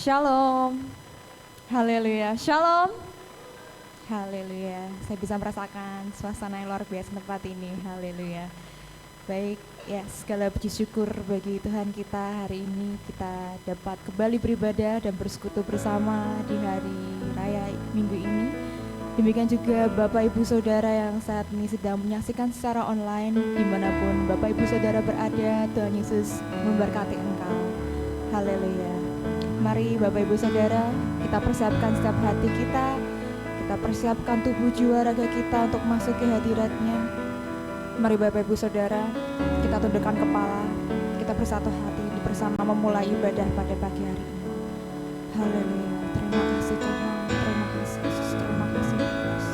Shalom. Haleluya. Shalom. Haleluya. Saya bisa merasakan suasana yang luar biasa tempat ini. Haleluya. Baik, ya segala puji syukur bagi Tuhan kita hari ini kita dapat kembali beribadah dan bersekutu bersama di hari raya minggu ini. Demikian juga Bapak Ibu Saudara yang saat ini sedang menyaksikan secara online dimanapun Bapak Ibu Saudara berada, Tuhan Yesus memberkati engkau. Haleluya. Mari Bapak Ibu Saudara, kita persiapkan setiap hati kita persiapkan tubuh jiwa raga kita untuk masuk ke hadirat-Nya. Mari Bapak Ibu Saudara, kita tundukkan kepala, kita bersatu hati bersama memulai ibadah pada pagi hari ini. Haleluya, terima kasih Tuhan, terima kasih Yesus, terima kasih Yesus.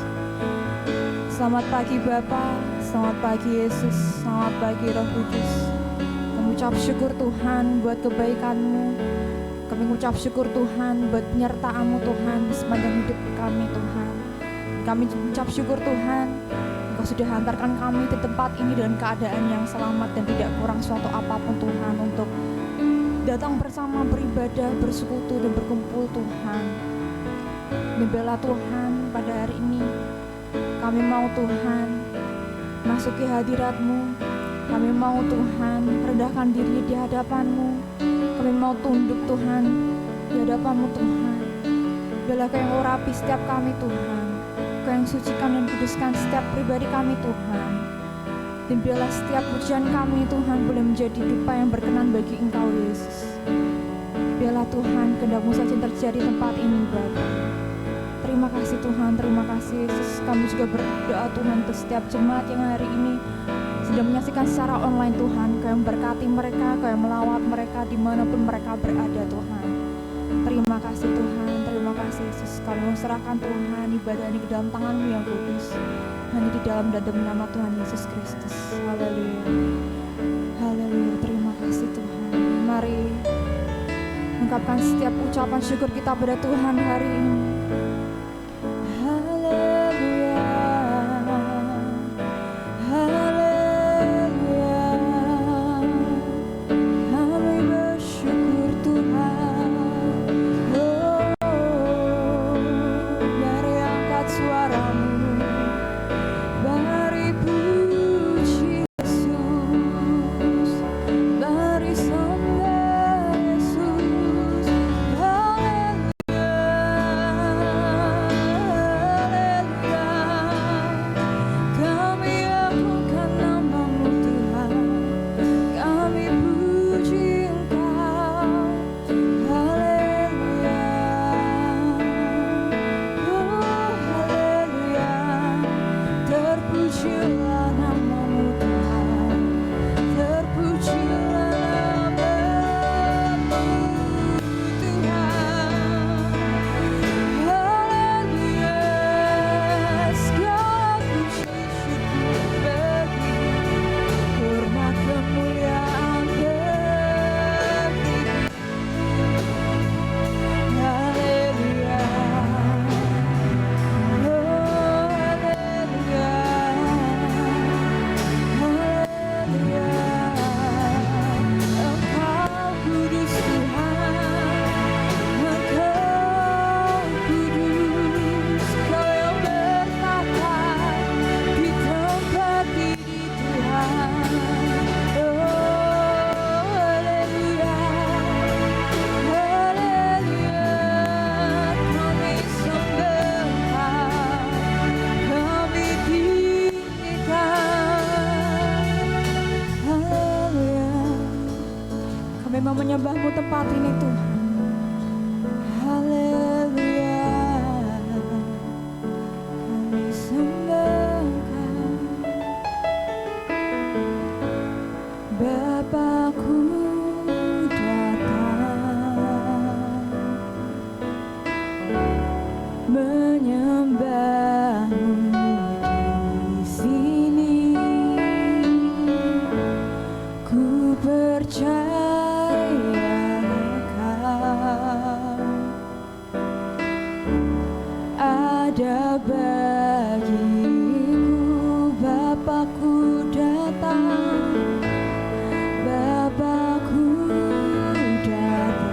Selamat pagi Bapa, selamat pagi Yesus, selamat pagi Roh Kudus. Kami ucap syukur Tuhan buat kebaikan-Mu. Kami mengucap syukur Tuhan buat penyertaan-Mu Tuhan di sepanjang hidup kami Tuhan. Kami mengucap syukur Tuhan, Engkau sudah hantarkan kami di tempat ini dengan keadaan yang selamat dan tidak kurang suatu apapun Tuhan untuk datang bersama beribadah, bersekutu dan berkumpul Tuhan. Membela Tuhan pada hari ini. Kami mau Tuhan masuki hadirat-Mu. Kami mau Tuhan rendahkan diri di hadapan-Mu. Kami mau tunduk Tuhan di hadapan-Mu Tuhan. Biarlah Kau yang urapi setiap kami Tuhan. Kau yang sucikan dan kuduskan setiap pribadi kami Tuhan. Dan biarlah setiap pujian kami Tuhan boleh menjadi dupa yang berkenan bagi Engkau Yesus. Biarlah Tuhan kehendak-Mu saja yang terjadi di tempat ini Bapa. Terima kasih Tuhan, terima kasih Yesus. Kami juga berdoa Tuhan untuk setiap jemaat yang hari ini sedang menyaksikan secara online Tuhan. Kau yang memberkati mereka, Kau yang melawat mereka dimanapun mereka berada Tuhan. Terima kasih Tuhan, terima kasih Yesus. Kami menserahkan Tuhan ibadah ini ke dalam tangan-Mu yang kudus. Hanya di dalam dan demi nama Tuhan Yesus Kristus. Haleluya, haleluya, terima kasih Tuhan. Mari ungkapkan setiap ucapan syukur kita pada Tuhan hari ini. Menyembah-Mu tempat ini Tuhan. Haleluya, kami sembah Engkau. Bapakku datang menyembah-Mu di sini. Ku percaya ada bagiku. Bapakku datang, Bapakku datang.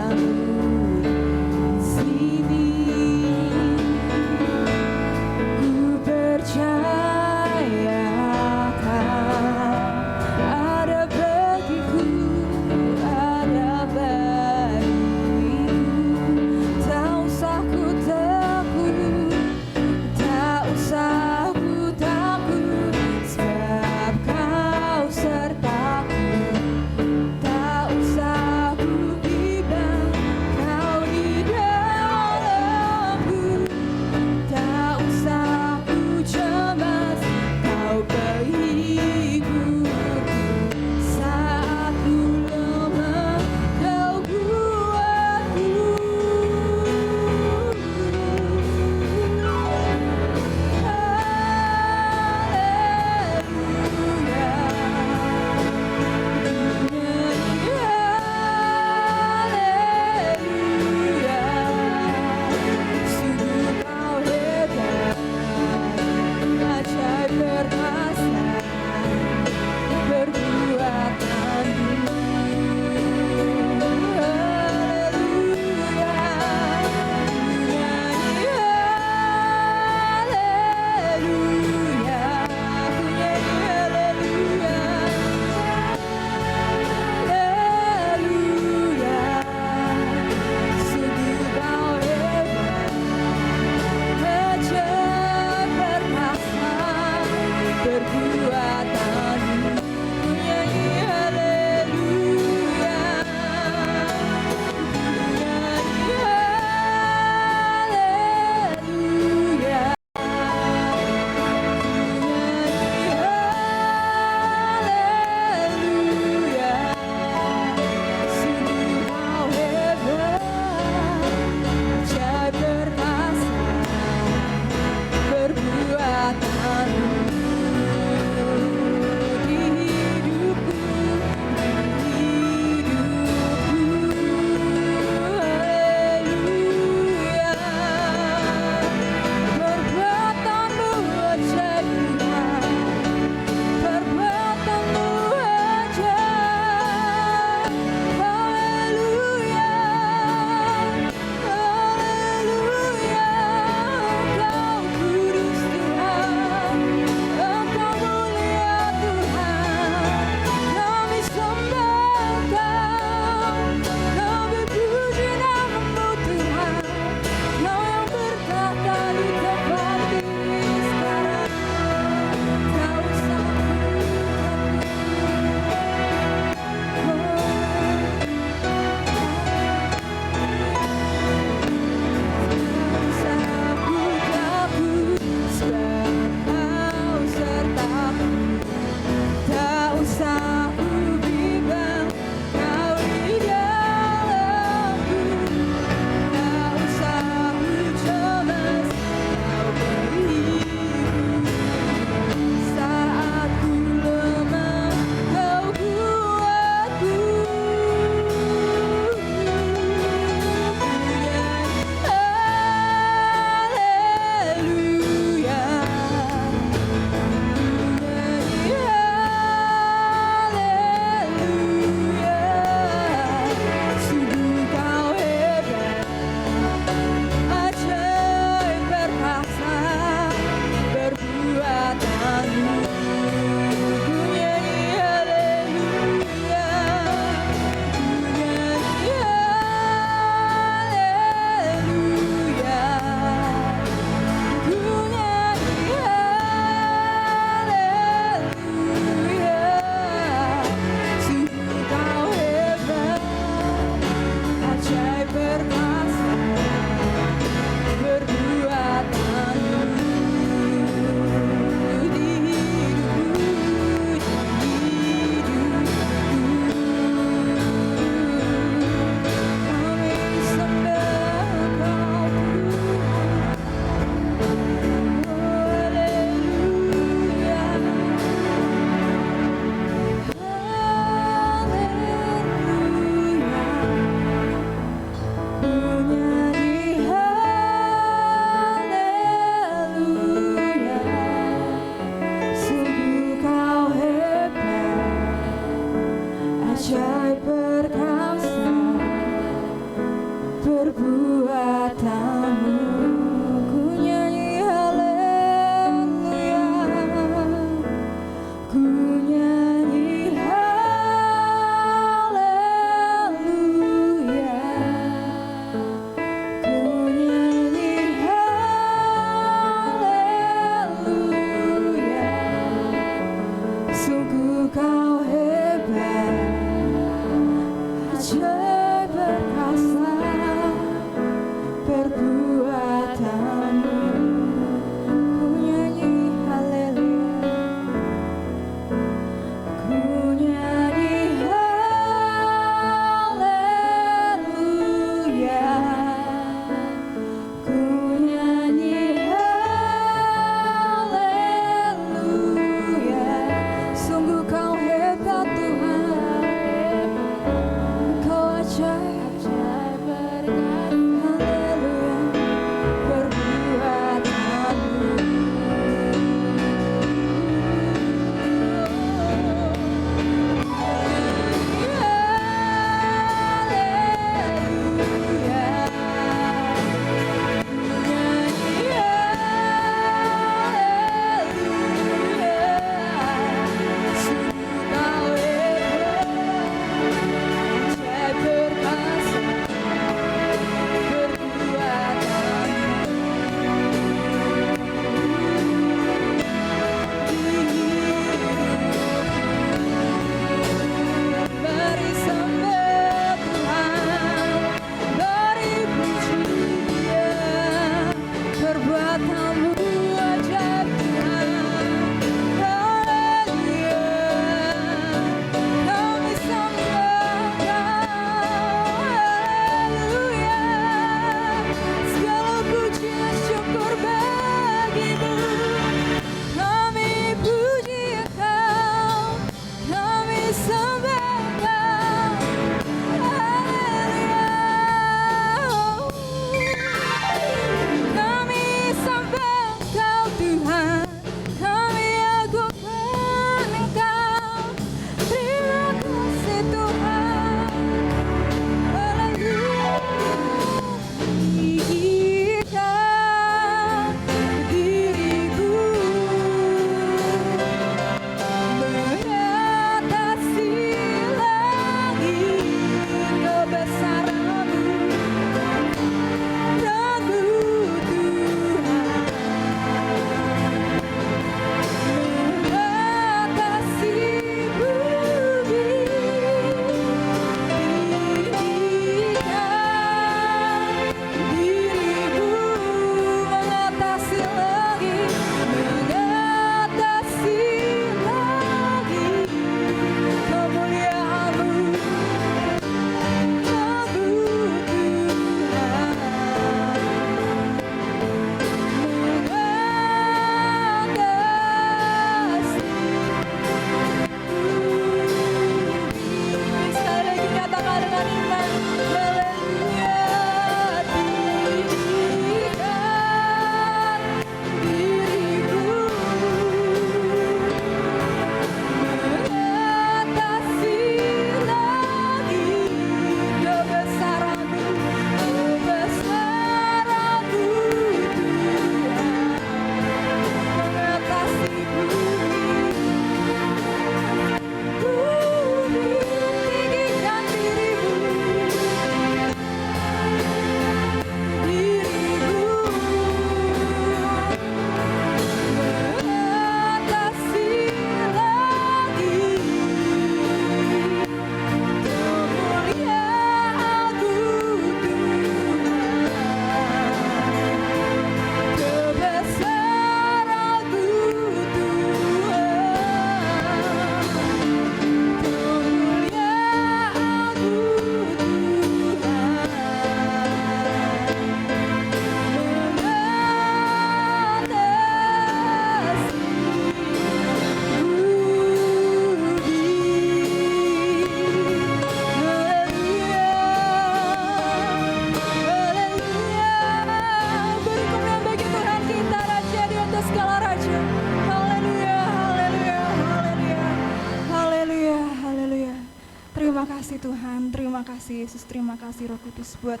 kasih Tuhan, terima kasih Yesus, terima kasih Roh Kudus buat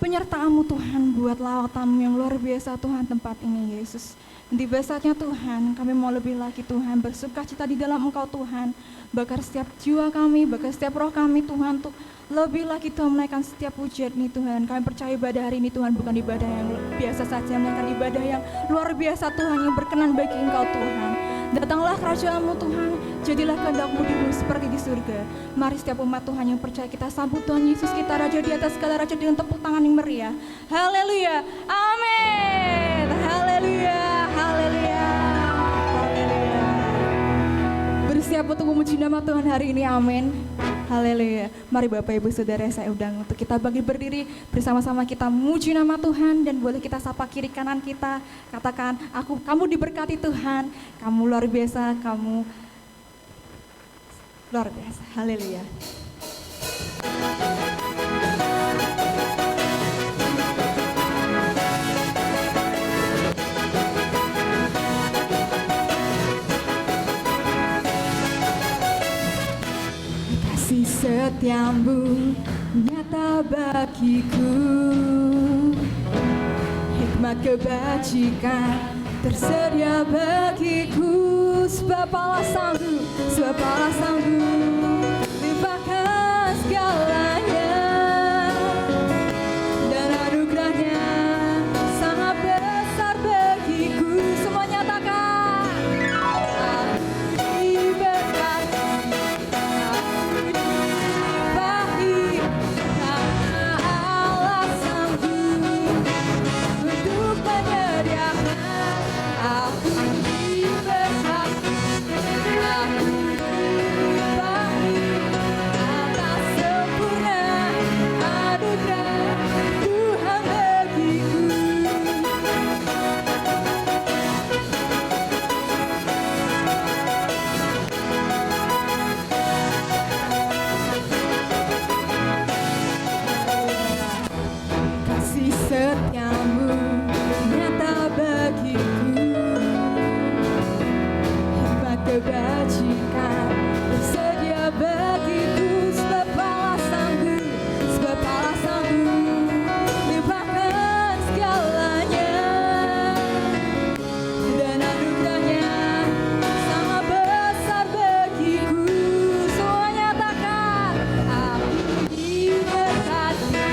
penyertaan-Mu Tuhan, buat lawatan-Mu yang luar biasa Tuhan tempat ini Yesus. Di saatnya Tuhan, kami mau lebih lagi Tuhan, bersuka cita di dalam Engkau Tuhan, bakar setiap jiwa kami, bakar setiap roh kami Tuhan, untuk lebih lagi Tuhan menaikkan setiap pujian ini Tuhan. Kami percaya ibadah hari ini Tuhan bukan ibadah yang biasa saja, melainkan ibadah yang luar biasa Tuhan, yang berkenan bagi Engkau Tuhan. Datanglah kerajaan-Mu Tuhan, jadilah kehendak-Mu di bumi seperti di surga. Mari setiap umat Tuhan yang percaya kita sambut Tuhan Yesus kita, Raja di atas segala raja, dengan tepuk tangan yang meriah. Haleluya, amin, haleluya, haleluya, haleluya. Bersiap untuk memuji nama Tuhan hari ini, amin. Haleluya. Mari Bapak Ibu Saudara saya undang untuk kita bagi berdiri bersama-sama kita memuji nama Tuhan, dan boleh kita sapa kiri kanan kita, katakan kamu diberkati Tuhan, kamu luar biasa, kamu luar biasa. Haleluya. Kasih setiamu nyata bagiku, hikmat kebajikan tersedia bagiku, sebab Allah sanggup limpahkan segalanya, dan anugerahnya sangat besar bagiku. Semua nyatakan, setiamu nyata bagiku, hikmat kebajikan tersedia bagiku, sebab Allah sanggup limpahkan segalanya, dan anugerahnya sangat besar bagiku. Semua nyatakan, aku diberkati.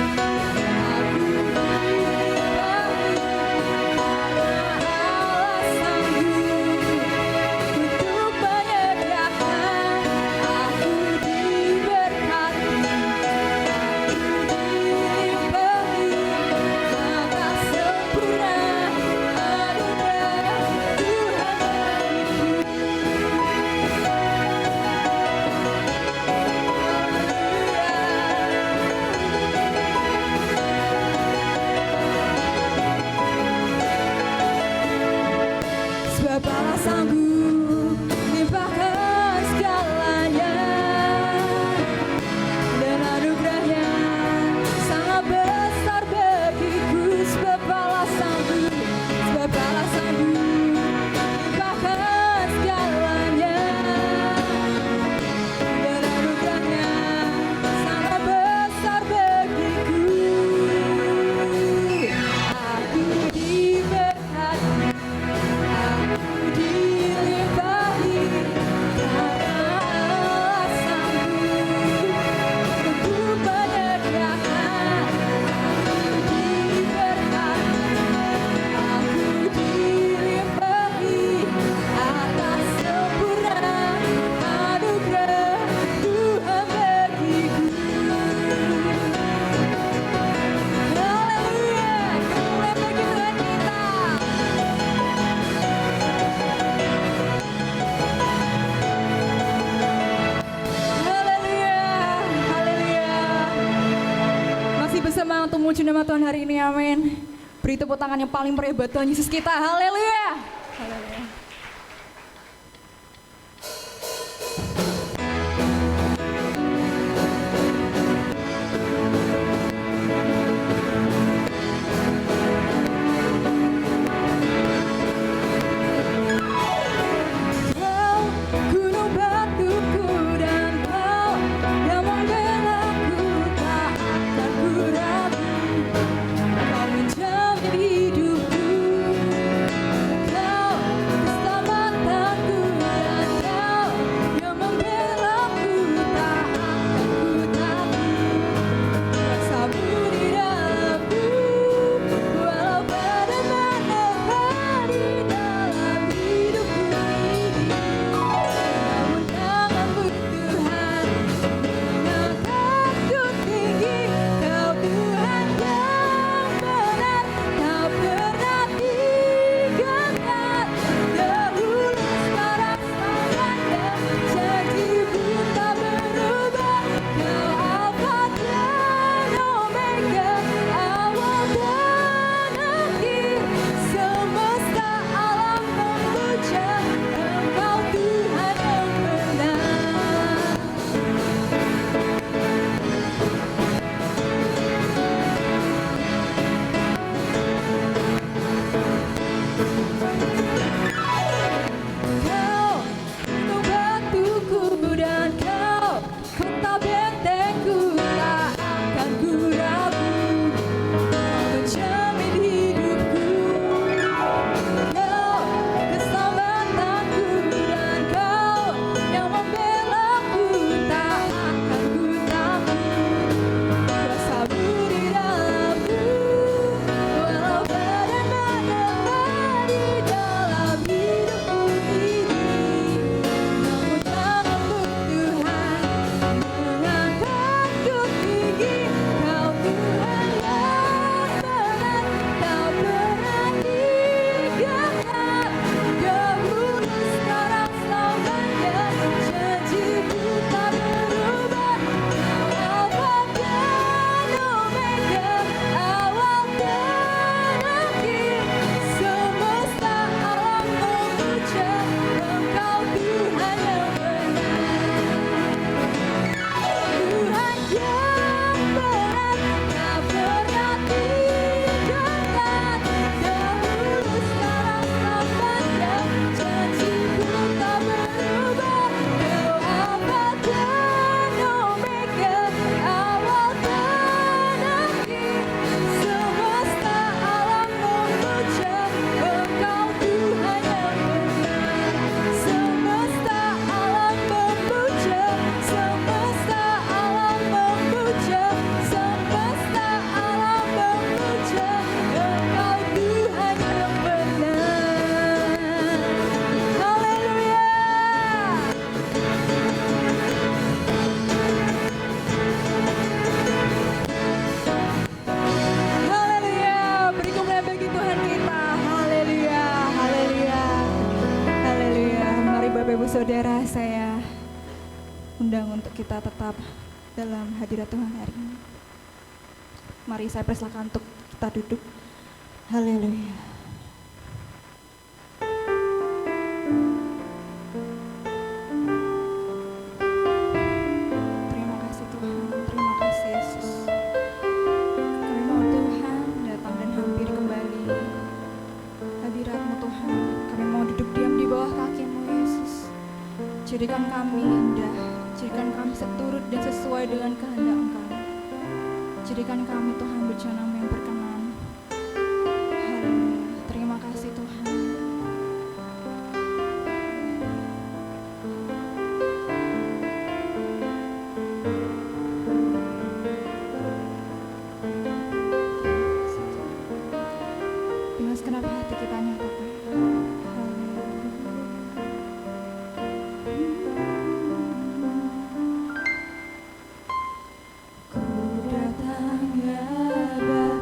Sebab Allah sanggup limpahkan segalanya, dan anugerahnya sangat besar bagiku. Sebab Allah sanggup limpahkan segalanya, dan anugerahnya sangat besar bagiku. Aku diberkati, dilimpahi, karena Allah sanggup untuk menyediakan. Aku dilimpahi atas sempurna anugerah Tuhan bagiku. Haleluya, kemuliaan bagi Tuhan kita. Haleluya, haleluya. Masih bersama untuk memuji nama Tuhan hari ini, amin. Beri tepuk tangan yang paling meriah buat Tuhan Yesus kita, haleluya. Haleluya. Kau gunung batuku, dan kau yang memberi Bapak Ibu Saudara, saya undang untuk kita tetap dalam hadirat Tuhan hari ini. Mari saya persilakan untuk kita duduk. Haleluya. Terima kasih Tuhan, terima kasih Yesus. Kami mau Tuhan datang dan hampir kembali hadirat-Mu Tuhan. Kami mau duduk diam di bawah kaki-Mu Yesus. Jadikan kami indah, jadikan kami seturut dan sesuai dengan kehendak Engkau. Jadikan kami Tuhan berjalan yang berkenan. Haleluya. Terima kasih Tuhan. Dengan segenap hati kita nyatakan. Ku datang ya Bapa.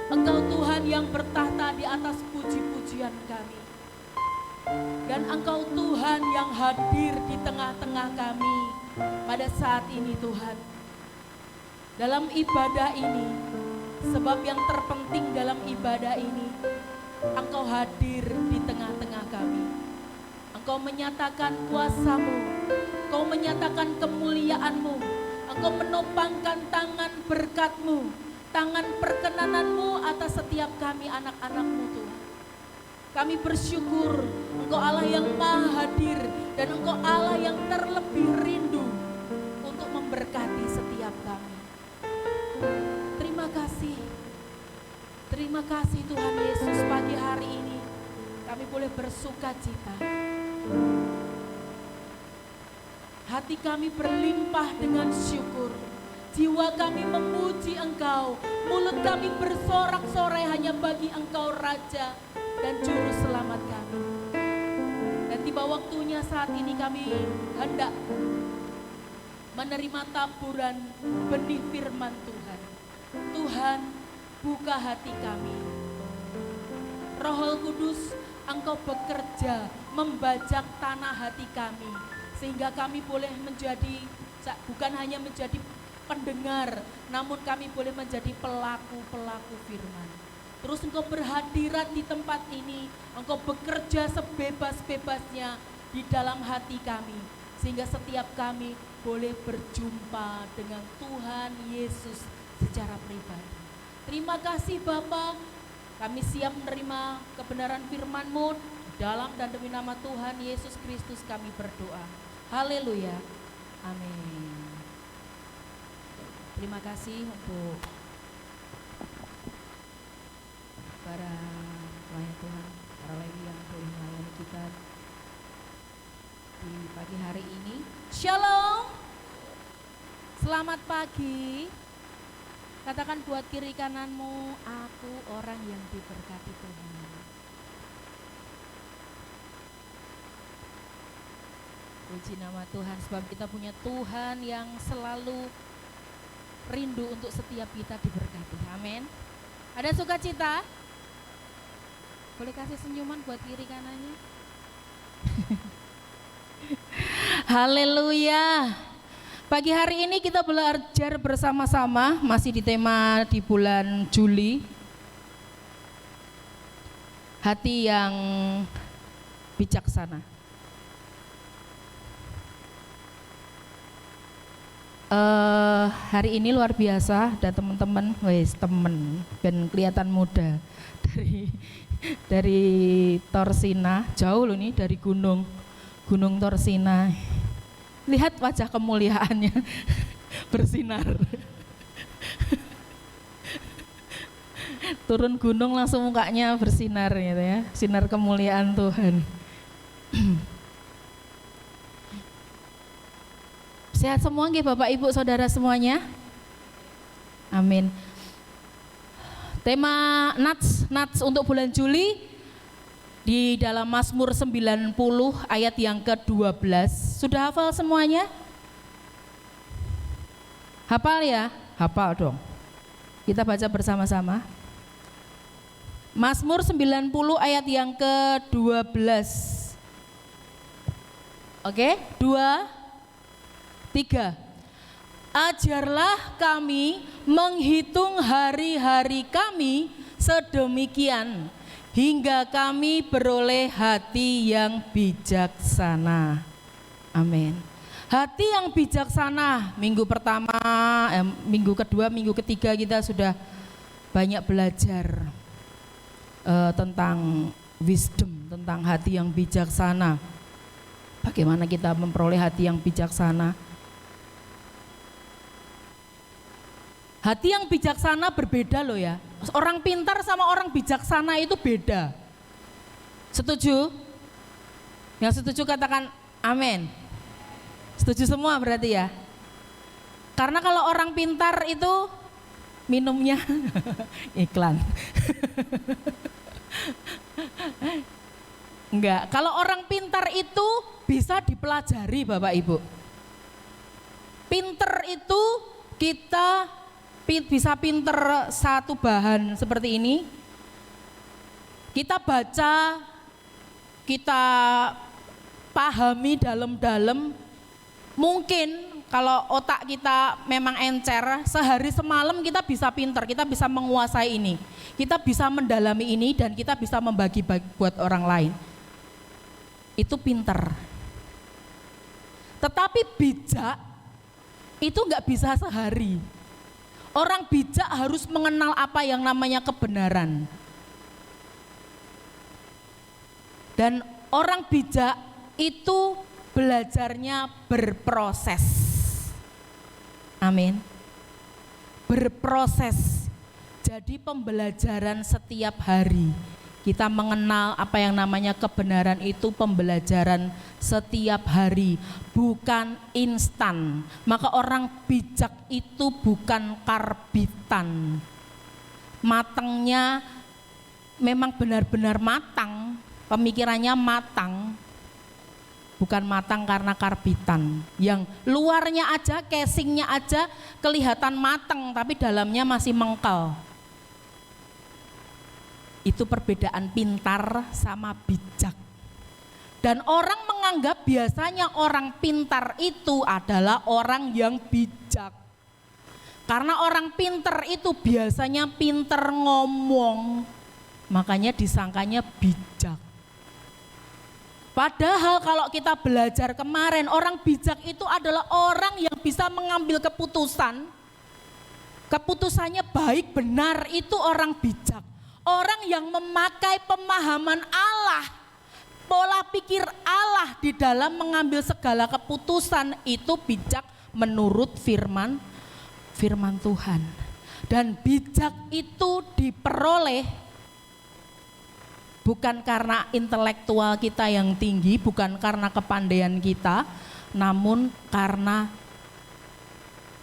Engkau Tuhan yang bertahta di atas puji-pujian kami. Dan Engkau Tuhan yang hadir di tengah-tengah kami pada saat ini Tuhan. Dalam ibadah ini, sebab yang terpenting dalam ibadah ini, Engkau hadir di tengah-tengah kami. Engkau menyatakan kuasa-Mu, Engkau menyatakan kemuliaan-Mu, Engkau menopangkan tangan berkat-Mu, tangan perkenanan-Mu atas setiap kami anak-anak-Mu Tuhan. Kami bersyukur Engkau Allah yang maha hadir dan Engkau Allah yang terlebih rindu untuk memberkati setiap kami. Terima kasih Tuhan Yesus, pagi hari ini kami boleh bersuka cita. Hati kami berlimpah dengan syukur. Jiwa kami memuji Engkau, mulut kami bersorak-sorai hanya bagi Engkau Raja dan Juru Selamat kami. Dan tiba waktunya saat ini kami hendak menerima taburan benih firman Tuhan. Tuhan, buka hati kami. Roh Kudus, Engkau bekerja membajak tanah hati kami, sehingga kami boleh menjadi, bukan hanya menjadi pendengar, namun kami boleh menjadi pelaku-pelaku firman. Terus Engkau berhadirat di tempat ini, Engkau bekerja sebebas-bebasnya di dalam hati kami, sehingga setiap kami boleh berjumpa dengan Tuhan Yesus secara pribadi. Terima kasih Bapa, kami siap menerima kebenaran firman-Mu. Dalam dan demi nama Tuhan Yesus Kristus kami berdoa. Haleluya. Amin. Terima kasih untuk para pelayan Tuhan, para lewi yang boleh melayani kita di pagi hari ini. Shalom. Selamat pagi. Katakan buat kiri kananmu, aku orang yang diberkati Tuhan. Puji nama Tuhan, sebab kita punya Tuhan yang selalu rindu untuk setiap kita diberkati. Amin. Ada sukacita? Boleh kasih senyuman buat kiri kanannya? Haleluya. Pagi hari ini kita belajar bersama-sama, masih di tema di bulan Juli. Hati yang bijaksana. Hari ini luar biasa, dan teman-teman, temen dan kelihatan muda dari Torsina, jauh loh nih dari Gunung Torsina. Lihat wajah kemuliaannya bersinar. Turun gunung langsung mukanya bersinar gitu ya, sinar kemuliaan Tuhan. Sehat semua nggih Bapak Ibu Saudara semuanya? Amin. Tema Nats untuk bulan Juli di dalam Mazmur 90 ayat yang ke-12. Sudah hafal semuanya? Hafal ya? Hafal dong. Kita baca bersama-sama. Mazmur 90 ayat yang ke-12. Oke, 2, 3. Ajarlah kami menghitung hari-hari kami sedemikian, hingga kami beroleh hati yang bijaksana. Amin. Hati yang bijaksana. Minggu pertama, minggu kedua, minggu ketiga kita sudah banyak belajar tentang wisdom, tentang hati yang bijaksana. Bagaimana kita memperoleh hati yang bijaksana. Hati yang bijaksana berbeda loh ya. Orang pintar sama orang bijaksana itu beda. Setuju? Yang setuju katakan amin. Setuju semua berarti ya. Karena kalau orang pintar itu minumnya iklan. Enggak, kalau orang pintar itu bisa dipelajari Bapak Ibu. Pinter itu kita bisa pinter satu bahan seperti ini, kita baca, kita pahami dalam-dalam, mungkin kalau otak kita memang encer, sehari semalam kita bisa pinter, kita bisa menguasai ini, kita bisa mendalami ini, dan kita bisa membagi buat orang lain. Itu pinter. Tetapi bijak itu nggak bisa sehari. Orang bijak harus mengenal apa yang namanya kebenaran. Dan orang bijak itu belajarnya berproses. Amin. Berproses. Jadi pembelajaran setiap hari. Kita mengenal apa yang namanya kebenaran itu pembelajaran setiap hari, bukan instan. Maka orang bijak itu bukan karbitan. Matangnya memang benar-benar matang, pemikirannya matang. Bukan matang karena karbitan. Yang luarnya aja, casingnya aja kelihatan matang, tapi dalamnya masih mengkal. Itu perbedaan pintar sama bijak. Dan orang menganggap biasanya orang pintar itu adalah orang yang bijak. Karena orang pintar itu biasanya pintar ngomong, makanya disangkanya bijak. Padahal kalau kita belajar kemarin, orang bijak itu adalah orang yang bisa mengambil keputusan. Keputusannya baik benar, itu orang bijak. Orang yang memakai pemahaman Allah, pola pikir Allah di dalam mengambil segala keputusan, itu bijak menurut firman Tuhan. Dan bijak itu diperoleh bukan karena intelektual kita yang tinggi, bukan karena kepandaian kita, namun karena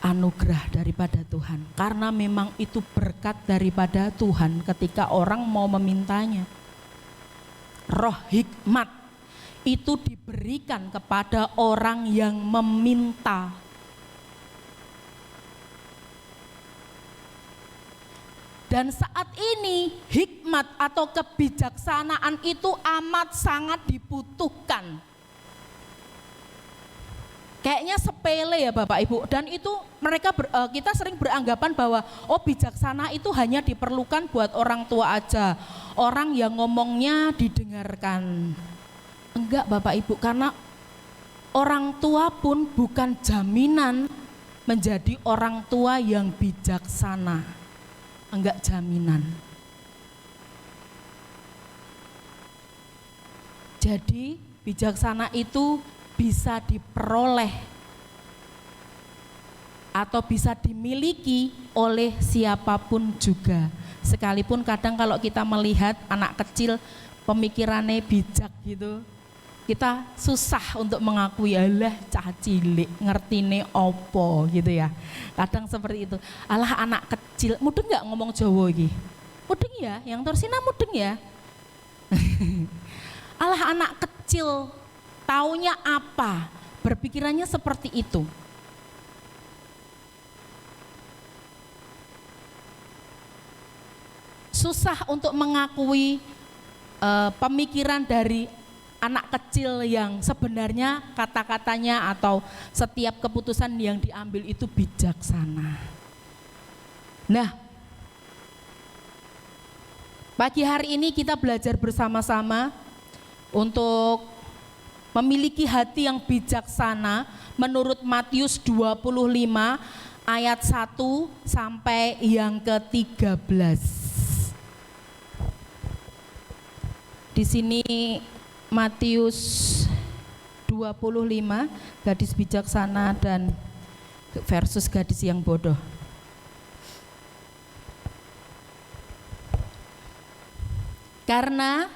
anugerah daripada Tuhan. Karena memang itu berkat daripada Tuhan ketika orang mau memintanya. Roh hikmat itu diberikan kepada orang yang meminta. Dan saat ini hikmat atau kebijaksanaan itu amat sangat dibutuhkan. Kayaknya sepele ya Bapak Ibu, dan itu kita sering beranggapan bahwa bijaksana itu hanya diperlukan buat orang tua aja, orang yang ngomongnya didengarkan. Enggak Bapak Ibu, karena orang tua pun bukan jaminan menjadi orang tua yang bijaksana. Enggak jaminan. Jadi bijaksana itu bisa diperoleh atau bisa dimiliki oleh siapapun juga. Sekalipun kadang kalau kita melihat anak kecil pemikirannya bijak gitu, kita susah untuk mengakui, alah cah cilik ngertine opo gitu ya. Kadang seperti itu. Alah anak kecil, mudeng nggak ngomong Jawa iki? Mudeng ya, yang tersina mudeng ya. Alah anak kecil, taunya apa? Berpikirannya seperti itu. Susah untuk mengakui pemikiran dari anak kecil yang sebenarnya kata-katanya atau setiap keputusan yang diambil itu bijaksana. Nah, pagi hari ini kita belajar bersama-sama untuk memiliki hati yang bijaksana menurut Matius 25 ayat 1 sampai yang ke-13. Di sini Matius 25, gadis bijaksana dan versus gadis yang bodoh. Karena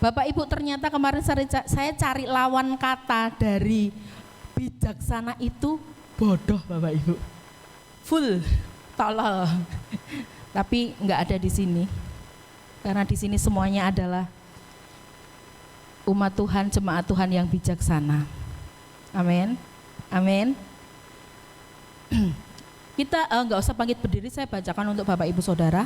Bapak Ibu ternyata kemarin saya cari lawan kata dari bijaksana itu bodoh Bapak Ibu. Full, tolol. Tapi enggak ada di sini. Karena di sini semuanya adalah umat Tuhan, jemaat Tuhan yang bijaksana. Amin. Amin. Kita nggak usah bangkit berdiri, saya bacakan untuk Bapak Ibu Saudara.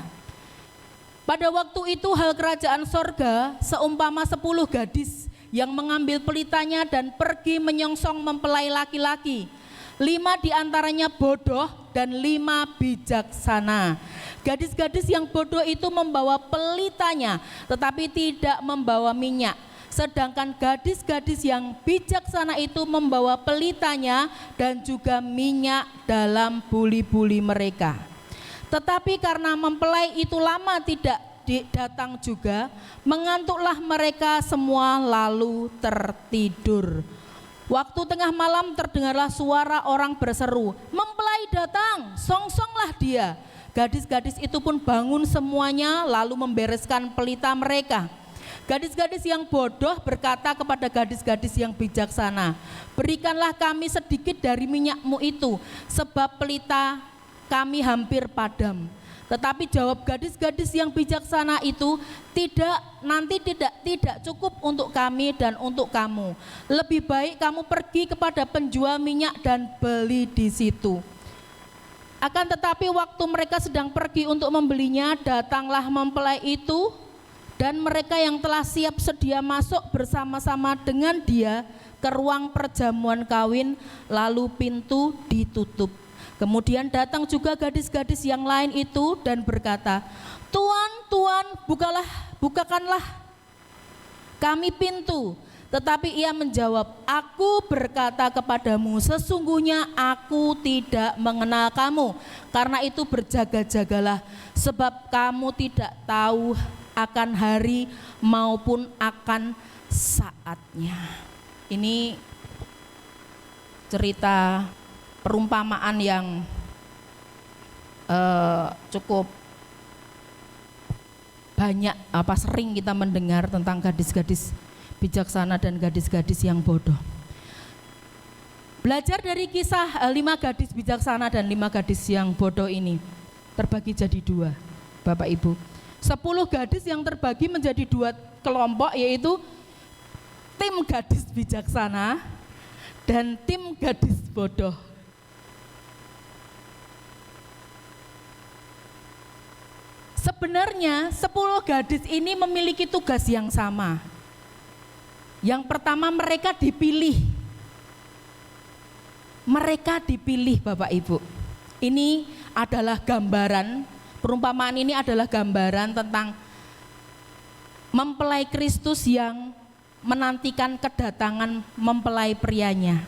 Pada waktu itu hal kerajaan sorga seumpama 10 gadis yang mengambil pelitanya dan pergi menyongsong mempelai laki-laki. 5 diantaranya bodoh dan 5 bijaksana. Gadis-gadis yang bodoh itu membawa pelitanya tetapi tidak membawa minyak. Sedangkan gadis-gadis yang bijaksana itu membawa pelitanya dan juga minyak dalam buli-buli mereka. Tetapi karena mempelai itu lama tidak datang juga, mengantuklah mereka semua lalu tertidur. Waktu tengah malam terdengarlah suara orang berseru, "Mempelai datang, songsonglah dia." Gadis-gadis itu pun bangun semuanya lalu membereskan pelita mereka. Gadis-gadis yang bodoh berkata kepada gadis-gadis yang bijaksana, "Berikanlah kami sedikit dari minyakmu itu, sebab pelita kami hampir padam." Tetapi jawab gadis-gadis yang bijaksana itu, tidak cukup untuk kami dan untuk kamu. Lebih baik kamu pergi kepada penjual minyak dan beli di situ. Akan tetapi waktu mereka sedang pergi untuk membelinya, datanglah mempelai itu dan mereka yang telah siap sedia masuk bersama-sama dengan dia ke ruang perjamuan kawin, lalu pintu ditutup. Kemudian datang juga gadis-gadis yang lain itu dan berkata, "Tuan, Tuan, bukakanlah kami pintu." Tetapi ia menjawab, "Aku berkata kepadamu, sesungguhnya aku tidak mengenal kamu. Karena itu berjaga-jagalah, sebab kamu tidak tahu akan hari maupun akan saatnya." Ini cerita perumpamaan yang cukup banyak sering kita mendengar tentang gadis-gadis bijaksana dan gadis-gadis yang bodoh. Belajar dari kisah 5 gadis bijaksana dan 5 gadis yang bodoh ini terbagi jadi 2, Bapak Ibu. 10 gadis yang terbagi menjadi 2 kelompok, yaitu tim gadis bijaksana dan tim gadis bodoh. Sebenarnya 10 gadis ini memiliki tugas yang sama. Yang pertama, mereka dipilih. Mereka dipilih, Bapak Ibu. Ini adalah gambaran, perumpamaan ini adalah gambaran tentang mempelai Kristus yang menantikan kedatangan mempelai prianya.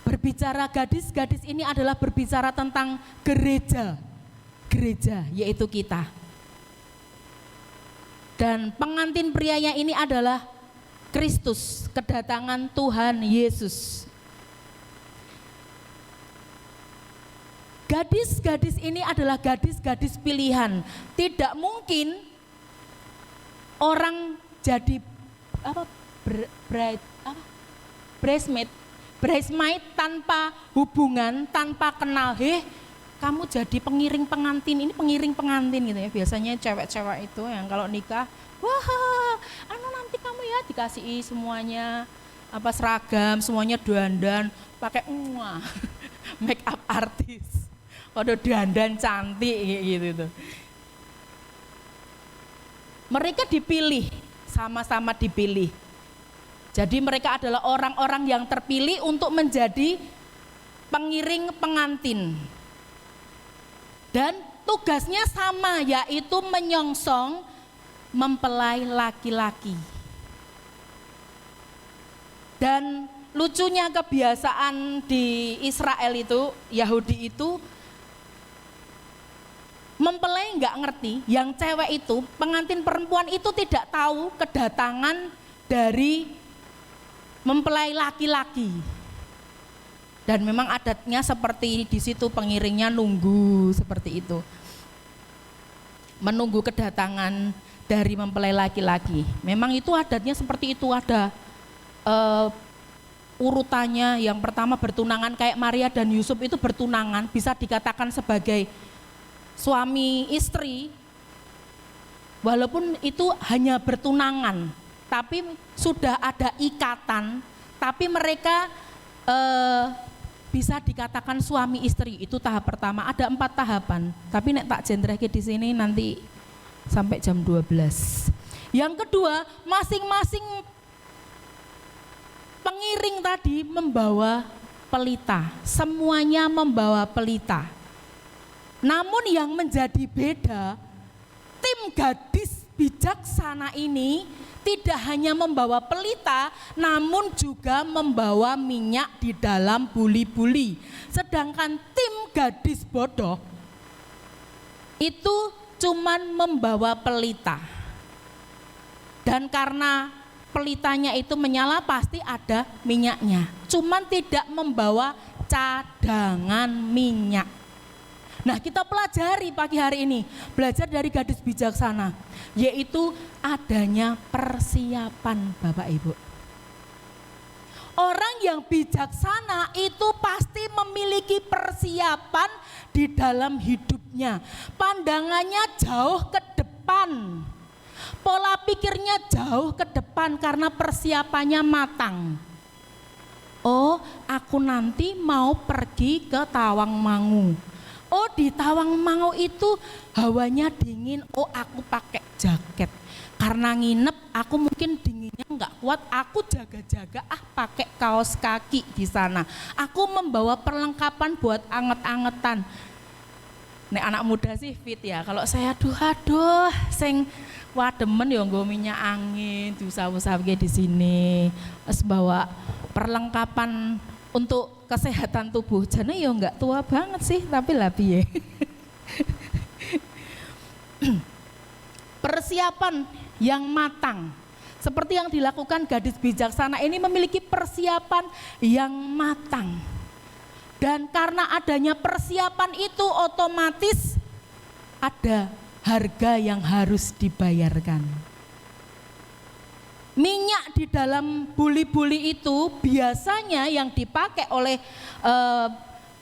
Berbicara gadis-gadis ini adalah berbicara tentang gereja, yaitu kita. Dan pengantin prianya ini adalah Kristus, kedatangan Tuhan Yesus. Gadis-gadis ini adalah gadis-gadis pilihan. Tidak mungkin orang jadi bridesmaid tanpa hubungan, tanpa kenal. Kamu jadi pengiring pengantin, ini pengiring pengantin gitu ya. Biasanya cewek-cewek itu yang kalau nikah, wah, nanti kamu ya dikasih semuanya seragam, semuanya dandan, pakai make up artis, waduh dandan cantik gitu. Mereka dipilih, sama-sama dipilih. Jadi mereka adalah orang-orang yang terpilih untuk menjadi pengiring pengantin. Dan tugasnya sama, yaitu menyongsong mempelai laki-laki. Dan lucunya kebiasaan di Israel itu, Yahudi itu, mempelai nggak ngerti, yang cewek itu, pengantin perempuan itu tidak tahu kedatangan dari mempelai laki-laki. Dan memang adatnya seperti di situ, pengiringnya nunggu seperti itu, menunggu kedatangan dari mempelai laki-laki. Memang itu adatnya seperti itu, ada urutannya. Yang pertama bertunangan, kayak Maria dan Yusuf itu bertunangan, bisa dikatakan sebagai suami istri, walaupun itu hanya bertunangan, tapi sudah ada ikatan, tapi mereka bisa dikatakan suami istri, itu tahap pertama. Ada 4 tahapan, tapi nek tak jentrehke di sini nanti sampai jam 12. Yang kedua, masing-masing pengiring tadi membawa pelita, semuanya membawa pelita. Namun yang menjadi beda, tim gadis bijaksana ini tidak hanya membawa pelita, namun juga membawa minyak di dalam buli-buli. Sedangkan tim gadis bodoh itu cuman membawa pelita. Dan karena pelitanya itu menyala pasti ada minyaknya. Cuman tidak membawa cadangan minyak. Nah, kita pelajari pagi hari ini, belajar dari gadis bijaksana, yaitu adanya persiapan Bapak Ibu. Orang yang bijaksana itu pasti memiliki persiapan di dalam hidupnya. Pandangannya jauh ke depan. Pola pikirnya jauh ke depan karena persiapannya matang. Oh, aku nanti mau pergi ke Tawangmangu. Oh, di Tawangmangu itu hawanya dingin. Oh, aku pakai jaket. Karena nginep, aku mungkin dinginnya enggak kuat. Aku jaga-jaga pakai kaos kaki di sana. Aku membawa perlengkapan buat anget-angetan. Nek anak muda sih fit ya. Kalau saya aduh, sing wah demen ya nggo minyak angin, diusap-usapke di sini. Terus bawa perlengkapan untuk kesehatan tubuh. Jane ya enggak tua banget sih, tapi lah piye. Persiapan yang matang. Seperti yang dilakukan gadis bijaksana ini memiliki persiapan yang matang. Dan karena adanya persiapan itu otomatis ada harga yang harus dibayarkan. Minyak di dalam buli-buli itu biasanya yang dipakai oleh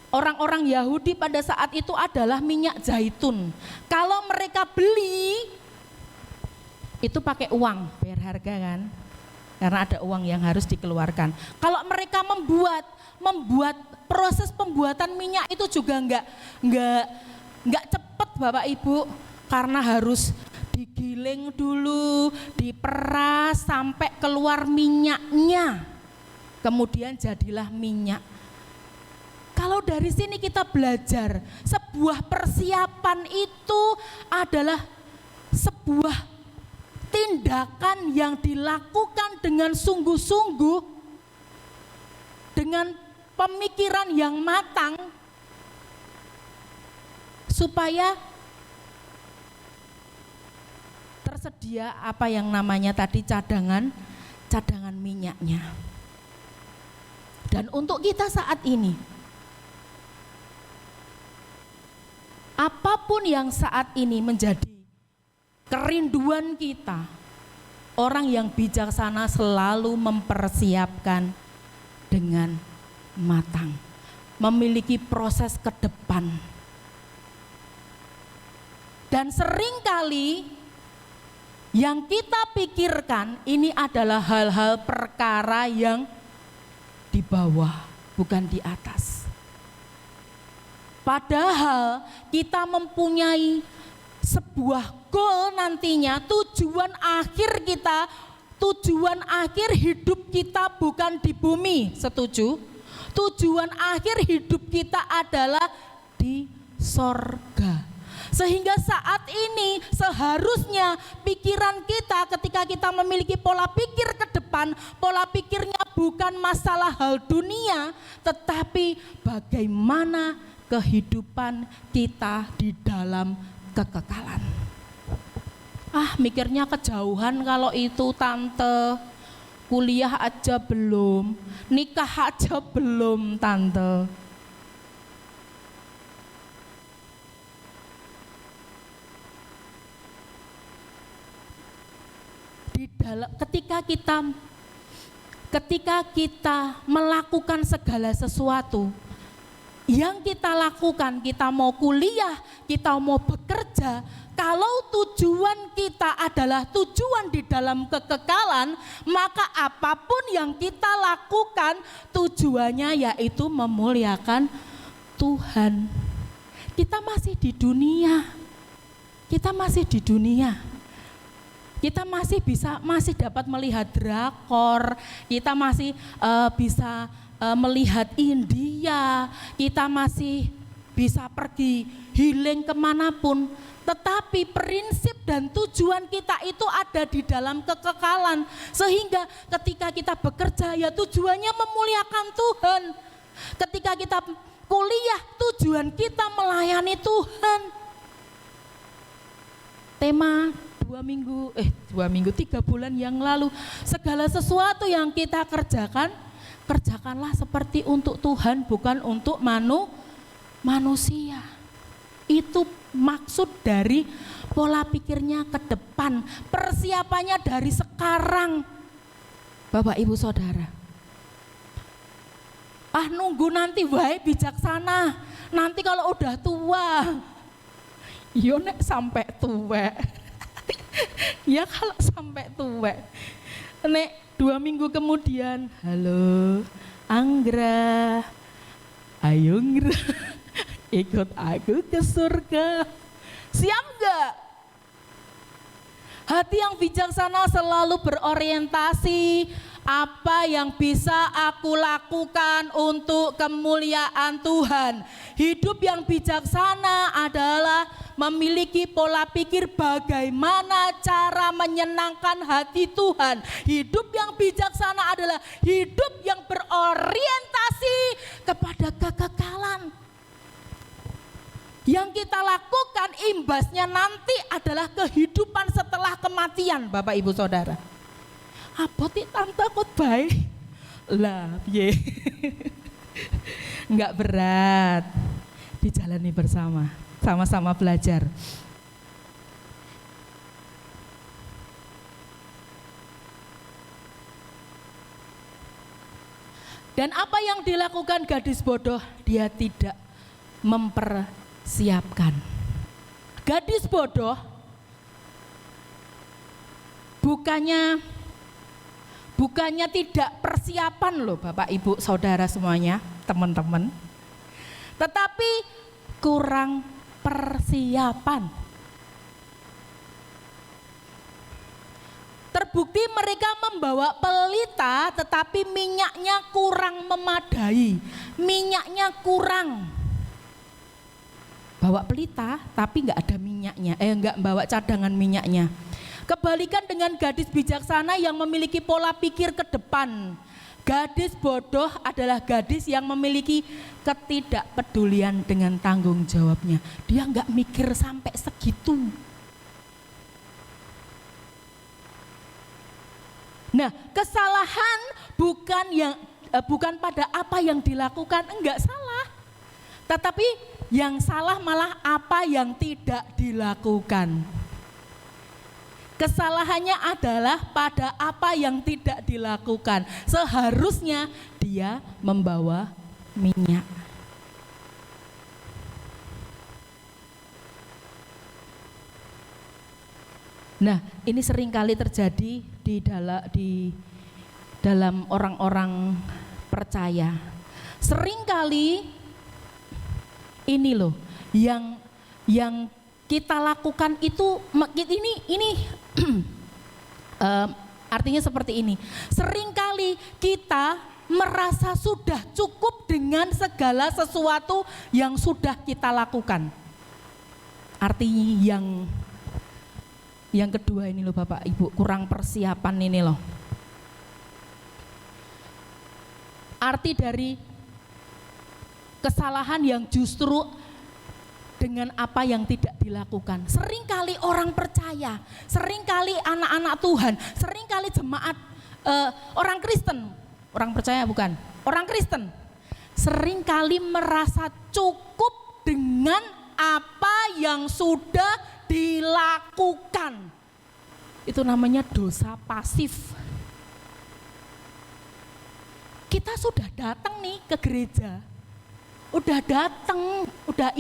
orang-orang Yahudi pada saat itu adalah minyak zaitun. Kalau mereka beli itu pakai uang, bayar harga kan? Karena ada uang yang harus dikeluarkan. Kalau mereka membuat proses pembuatan minyak itu juga enggak cepat Bapak Ibu, karena harus digiling dulu, diperas sampai keluar minyaknya. Kemudian jadilah minyak. Kalau dari sini kita belajar, sebuah persiapan itu adalah sebuah tindakan yang dilakukan dengan sungguh-sungguh, dengan pemikiran yang matang, supaya tersedia apa yang namanya tadi cadangan minyaknya. Dan untuk kita saat ini, apapun yang saat ini menjadi kerinduan kita, orang yang bijaksana selalu mempersiapkan dengan matang, memiliki proses ke depan. Dan seringkali yang kita pikirkan ini adalah hal-hal perkara yang di bawah, bukan di atas. Padahal kita mempunyai sebuah goal nantinya, tujuan akhir hidup kita bukan di bumi, setuju? Tujuan akhir hidup kita adalah di sorga. Sehingga saat ini seharusnya pikiran kita ketika kita memiliki pola pikir ke depan, pola pikirnya bukan masalah hal dunia, tetapi bagaimana kehidupan kita di dalam kekekalan. Mikirnya kejauhan kalau itu tante, kuliah aja belum, nikah aja belum tante. Ketika kita melakukan segala sesuatu yang kita lakukan, kita mau kuliah, kita mau bekerja, kalau tujuan kita kita adalah tujuan di dalam kekekalan, maka apapun yang kita lakukan tujuannya yaitu memuliakan Tuhan. Kita masih di dunia. Kita masih di dunia. Kita masih dapat melihat drakor, kita masih bisa melihat India, kita masih bisa pergi healing kemanapun. Tetapi prinsip dan tujuan kita itu ada di dalam kekekalan. Sehingga ketika kita bekerja ya tujuannya memuliakan Tuhan. Ketika kita kuliah tujuan kita melayani Tuhan. Tema 3 bulan yang lalu, segala sesuatu yang kita kerjakan, kerjakanlah seperti untuk Tuhan, bukan untuk manusia. Itu maksud dari pola pikirnya ke depan, persiapannya dari sekarang. Bapak Ibu Saudara, nunggu nanti wae bijaksana, nanti kalau udah tua, yo nek sampai tua. Ya kalau sampai tua, nek 2 minggu kemudian, halo Anggra, ayo Anggra, ikut aku ke surga. Siap gak? Hati yang bijaksana selalu berorientasi apa yang bisa aku lakukan untuk kemuliaan Tuhan. Hidup yang bijaksana adalah memiliki pola pikir bagaimana cara menyenangkan hati Tuhan. Hidup yang bijaksana adalah hidup yang berorientasi kepada kekekalan. Yang kita lakukan imbasnya nanti adalah kehidupan setelah kematian, Bapak Ibu Saudara. Apa tante takut baik? Lah, piye? Enggak berat. Dijalani bersama, sama-sama belajar. Dan apa yang dilakukan gadis bodoh? Dia tidak mempersiapkan. Gadis bodoh bukannya tidak persiapan loh Bapak Ibu Saudara semuanya, teman-teman. Tetapi kurang persiapan. Terbukti mereka membawa pelita tetapi minyaknya kurang memadai. Minyaknya kurang. Bawa pelita tapi enggak ada minyaknya, enggak bawa cadangan minyaknya. Kebalikan dengan gadis bijaksana yang memiliki pola pikir ke depan. Gadis bodoh adalah gadis yang memiliki ketidakpedulian dengan tanggung jawabnya. Dia enggak mikir sampai segitu. Nah, kesalahan bukan pada apa yang dilakukan, enggak salah. Tetapi yang salah malah apa yang tidak dilakukan. Kesalahannya adalah pada apa yang tidak dilakukan. Seharusnya dia membawa minyak. Nah, ini seringkali terjadi di dalam orang-orang percaya. Seringkali ini loh yang kita lakukan itu ini artinya seperti ini. Seringkali kita merasa sudah cukup dengan segala sesuatu yang sudah kita lakukan. Artinya yang kedua ini loh Bapak Ibu, kurang persiapan ini loh. Arti dari kesalahan yang justru dengan apa yang tidak dilakukan. Seringkali orang percaya, seringkali anak-anak Tuhan, seringkali jemaat orang Kristen, orang percaya bukan, orang Kristen, seringkali merasa cukup dengan apa yang sudah dilakukan. Itu namanya dosa pasif. Kita sudah datang nih ke gereja, udah datang, udah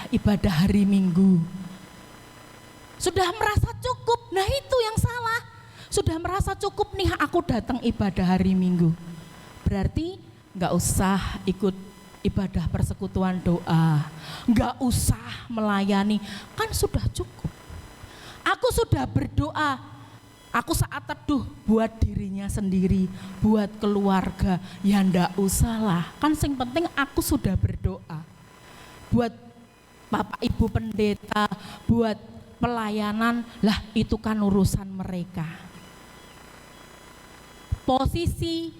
ibadah hari Minggu. Sudah merasa cukup, nah itu yang salah. Sudah merasa cukup nih aku datang ibadah hari Minggu. Berarti gak usah ikut ibadah persekutuan doa, gak usah melayani, kan sudah cukup. Aku sudah berdoa, aku saat teduh buat dirinya sendiri, buat keluarga, ya ndak usah lah. Kan yang penting aku sudah berdoa. Buat Bapak Ibu pendeta, buat pelayanan, lah itu kan urusan mereka. Posisi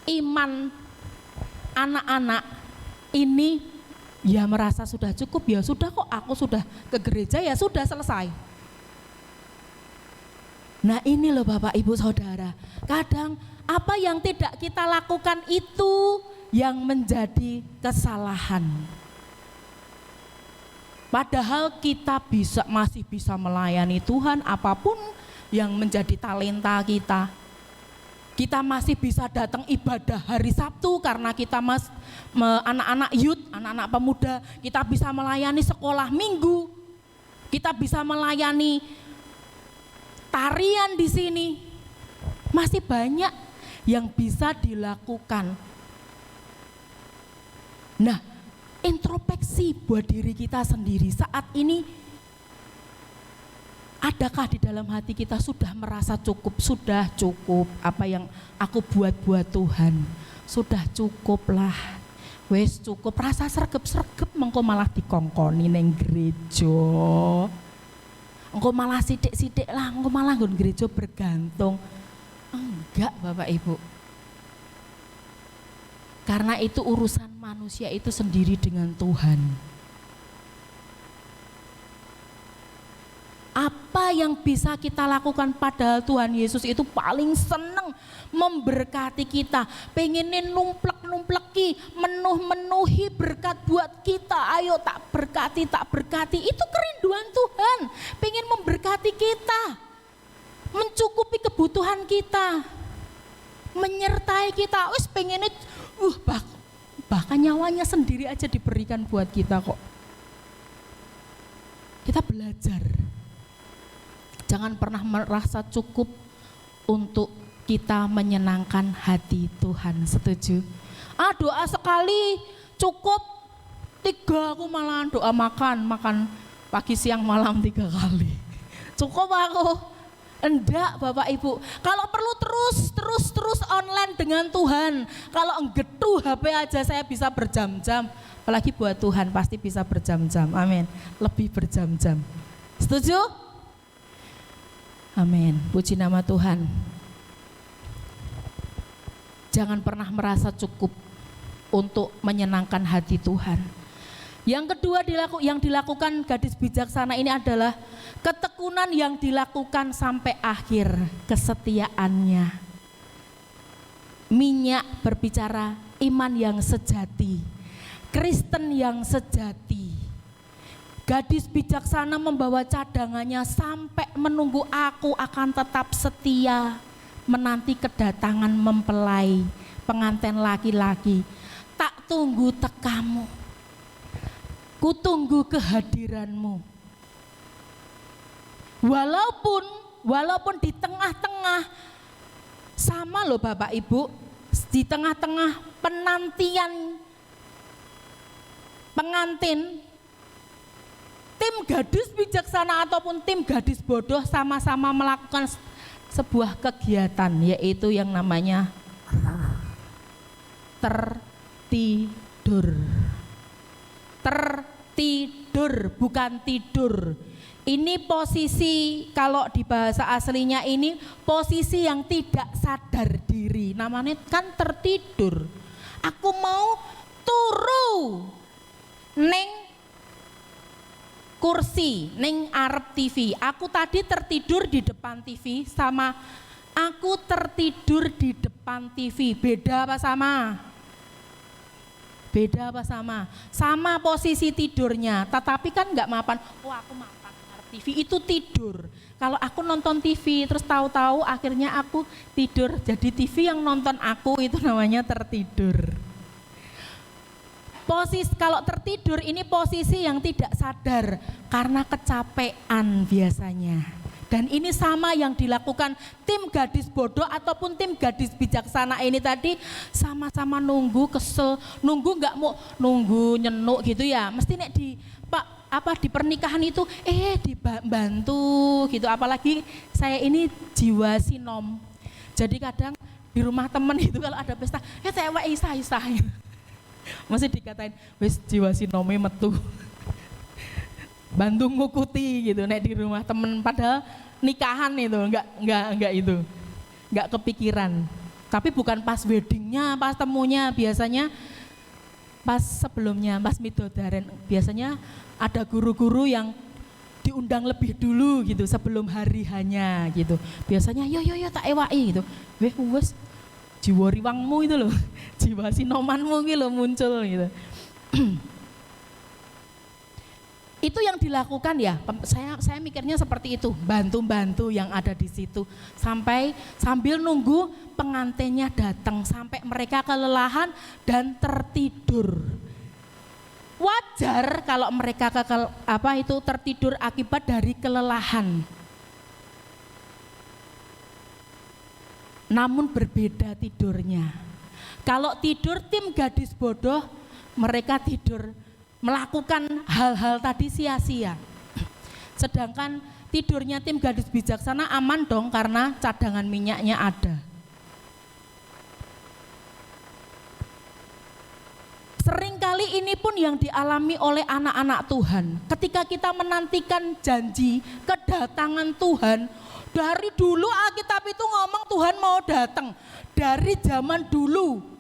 iman anak-anak ini ya merasa sudah cukup, ya sudah kok aku sudah ke gereja, ya sudah selesai. Nah ini loh Bapak Ibu Saudara, kadang apa yang tidak kita lakukan itu yang menjadi kesalahan. Padahal kita masih bisa melayani Tuhan apapun yang menjadi talenta kita. Kita masih bisa datang ibadah hari Sabtu karena kita anak-anak youth, anak-anak pemuda, kita bisa melayani sekolah minggu. Kita bisa melayani tarian di sini. Masih banyak yang bisa dilakukan. Nah, introspeksi buat diri kita sendiri saat ini. Adakah di dalam hati kita sudah merasa cukup, sudah cukup apa yang aku buat Tuhan, sudah cukup lah, wes cukup, rasa sregep-sregep mengko malah dikongkoni neng gereja, engko malah sidik-sidik lah, engko malah nggon gereja bergantung. Enggak Bapak Ibu, karena itu urusan manusia itu sendiri dengan Tuhan. Apa yang bisa kita lakukan, padahal Tuhan Yesus itu paling seneng memberkati kita, pengenin numplek-numpleki, menuhi berkat buat kita. Ayo tak berkati, itu kerinduan Tuhan, pengen memberkati kita, mencukupi kebutuhan kita, menyertai kita. Wis pengennya bahkan nyawanya sendiri aja diberikan buat kita kok. Kita belajar. Jangan pernah merasa cukup untuk kita menyenangkan hati Tuhan. Setuju? Doa sekali cukup, 3 aku malah doa makan pagi siang malam 3 kali. Cukup aku? Enggak Bapak Ibu. Kalau perlu terus online dengan Tuhan. Kalau enggetu HP aja saya bisa berjam-jam. Apalagi buat Tuhan pasti bisa berjam-jam. Amin. Lebih berjam-jam. Setuju? Amin, puji nama Tuhan. Jangan pernah merasa cukup untuk menyenangkan hati Tuhan. Yang kedua yang dilakukan gadis bijaksana ini adalah ketekunan yang dilakukan sampai akhir, kesetiaannya. Minyak berbicara iman yang sejati, Kristen yang sejati. Gadis bijaksana membawa cadangannya sampai menunggu aku akan tetap setia menanti kedatangan mempelai pengantin laki-laki. Tak tunggu tekamu, ku tunggu kehadiranmu. Walaupun di tengah-tengah, sama loh Bapak Ibu, di tengah-tengah penantian pengantin, tim gadis bijaksana ataupun tim gadis bodoh sama-sama melakukan sebuah kegiatan, yaitu yang namanya tertidur. Tertidur, bukan tidur. Ini posisi, kalau di bahasa aslinya ini posisi yang tidak sadar diri, namanya kan tertidur. Aku mau turu neng kursi ning arep TV. Aku tadi tertidur di depan TV sama aku tertidur di depan TV. Beda apa sama? Beda apa sama? Sama posisi tidurnya, tetapi kan enggak mapan. Oh aku mapan arep TV itu tidur. Kalau aku nonton TV terus tahu-tahu akhirnya aku tidur, jadi TV yang nonton aku itu namanya tertidur. Kalau tertidur ini posisi yang tidak sadar karena kecapean biasanya. Dan ini sama yang dilakukan tim gadis bodoh ataupun tim gadis bijaksana ini tadi, sama-sama nunggu kesel, nunggu nggak mau nunggu nyenuk gitu ya. Mesti nek di di pernikahan itu dibantu gitu. Apalagi saya ini jiwa sinom. Jadi kadang di rumah temen itu kalau ada pesta, cewek isa-isa. Masih dikatain, wis jiwa sinome metu. Bantu ngukuti gitu nek di rumah temen, padahal nikahan itu enggak itu. Enggak kepikiran. Tapi bukan pas weddingnya, pas temunya, biasanya pas sebelumnya, pas midodaren. Biasanya ada guru-guru yang diundang lebih dulu gitu sebelum hari hanya gitu. Biasanya yo tak ewai gitu. Wes jiwa riwangmu itu loh, jiwa sinomanmu gitu loh muncul gitu. Itu yang dilakukan ya, saya mikirnya seperti itu, bantu-bantu yang ada di situ sambil nunggu pengantinnya datang sampai mereka kelelahan dan tertidur. Wajar kalau mereka tertidur akibat dari kelelahan. Namun berbeda tidurnya. Kalau tidur tim gadis bodoh, mereka tidur melakukan hal-hal tadi sia-sia. Sedangkan tidurnya tim gadis bijaksana aman dong karena cadangan minyaknya ada. Seringkali ini pun yang dialami oleh anak-anak Tuhan. Ketika kita menantikan janji kedatangan Tuhan, dari dulu Alkitab itu ngomong Tuhan mau datang. Dari zaman dulu